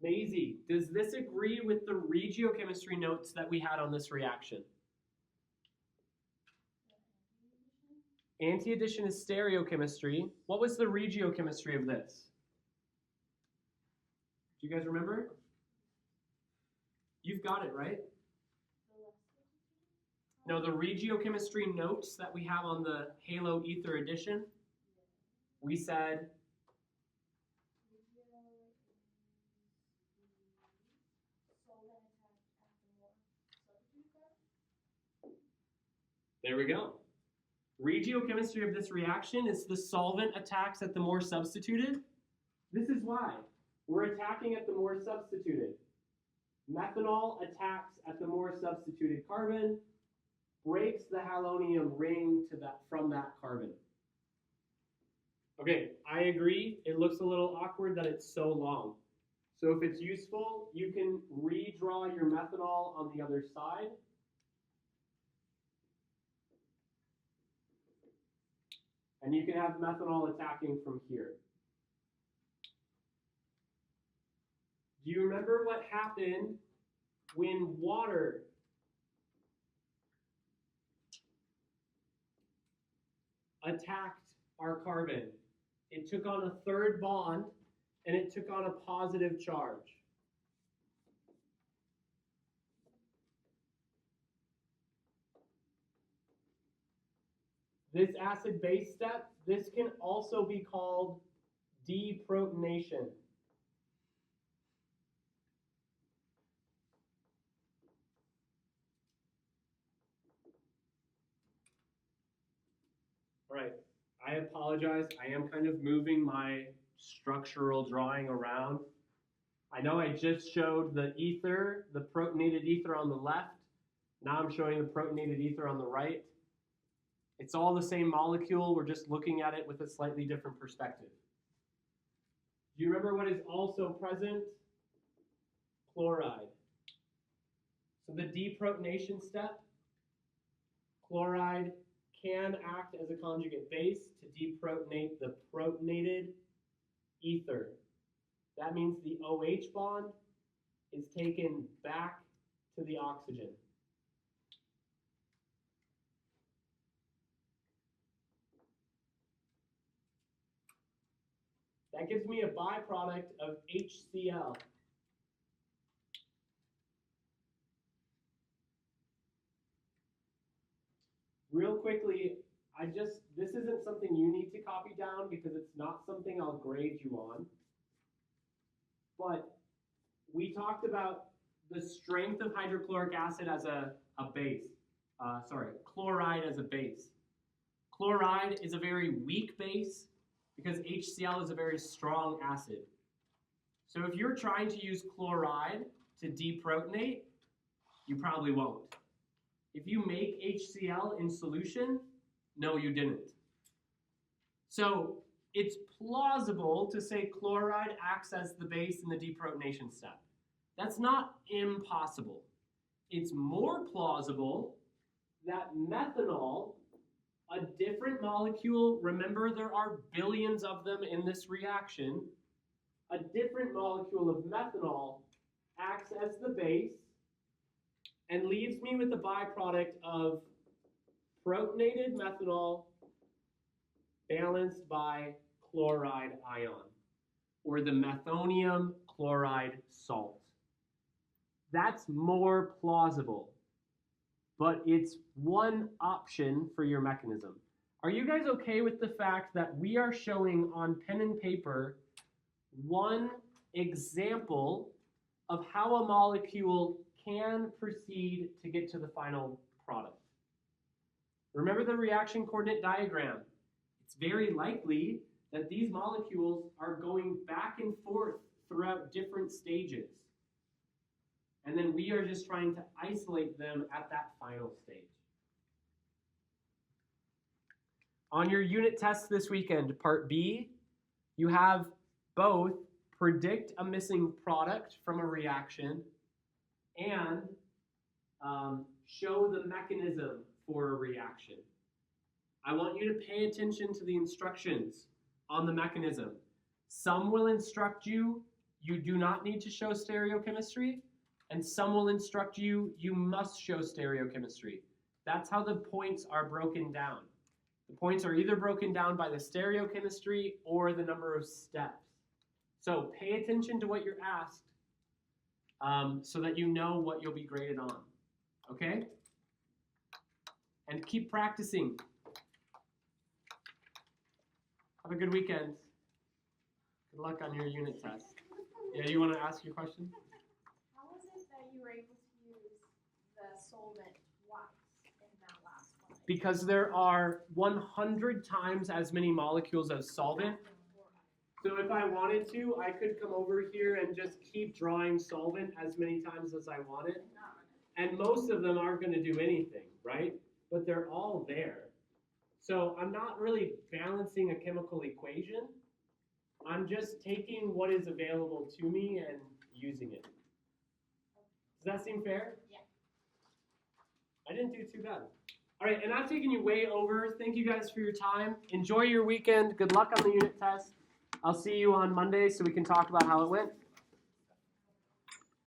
Maisie, does this agree with the regiochemistry notes that we had on this reaction? Anti-addition is stereochemistry. What was the regiochemistry of this? Do you guys remember? You've got it, right? No, the regiochemistry notes that we have on the haloether addition, we said there we go. Regiochemistry of this reaction is the solvent attacks at the more substituted. This is why. We're attacking at the more substituted. Methanol attacks at the more substituted carbon, breaks the halonium ring from that carbon. Okay, I agree. It looks a little awkward that it's so long. So if it's useful, you can redraw your methanol on the other side. And you can have methanol attacking from here. Do you remember what happened when water attacked our carbon? It took on a third bond and it took on a positive charge. This acid-base step, this can also be called deprotonation. All right, I apologize. I am kind of moving my structural drawing around. I know I just showed the ether, the protonated ether on the left. Now I'm showing the protonated ether on the right. It's all the same molecule. We're just looking at it with a slightly different perspective. Do you remember what is also present? Chloride. So the deprotonation step, chloride can act as a conjugate base to deprotonate the protonated ether. That means the OH bond is taken back to the oxygen. That gives me a byproduct of HCl. Real quickly, this isn't something you need to copy down because it's not something I'll grade you on. But we talked about the strength of hydrochloric acid as a base. Chloride as a base. Chloride is a very weak base because HCl is a very strong acid. So if you're trying to use chloride to deprotonate, you probably won't. If you make HCl in solution, no, you didn't. So it's plausible to say chloride acts as the base in the deprotonation step. That's not impossible. It's more plausible that methanol, a different molecule, remember there are billions of them in this reaction, a different molecule of methanol acts as the base and leaves me with the byproduct of protonated methanol balanced by chloride ion, or the methonium chloride salt. That's more plausible, but it's one option for your mechanism. Are you guys okay with the fact that we are showing on pen and paper one example of how a molecule can proceed to get to the final product? Remember the reaction coordinate diagram. It's very likely that these molecules are going back and forth throughout different stages. And then we are just trying to isolate them at that final stage. On your unit test this weekend, part B, you have both predict a missing product from a reaction and show the mechanism for a reaction. I want you to pay attention to the instructions on the mechanism. Some will instruct you, you do not need to show stereochemistry, and some will instruct you, you must show stereochemistry. That's how the points are broken down. The points are either broken down by the stereochemistry or the number of steps. So pay attention to what you're asked so that you know what you'll be graded on, okay? And keep practicing. Have a good weekend. Good luck on your unit test. Yeah, you want to ask your question? How was it that you were able to use the solvent twice in that last one? Because there are 100 times as many molecules as solvent. So if I wanted to, I could come over here and just keep drawing solvent as many times as I wanted. And most of them aren't going to do anything, right? But they're all there. So I'm not really balancing a chemical equation. I'm just taking what is available to me and using it. Does that seem fair? Yeah. I didn't do too bad. All right, and I've taken you way over. Thank you guys for your time. Enjoy your weekend. Good luck on the unit test. I'll see you on Monday so we can talk about how it went.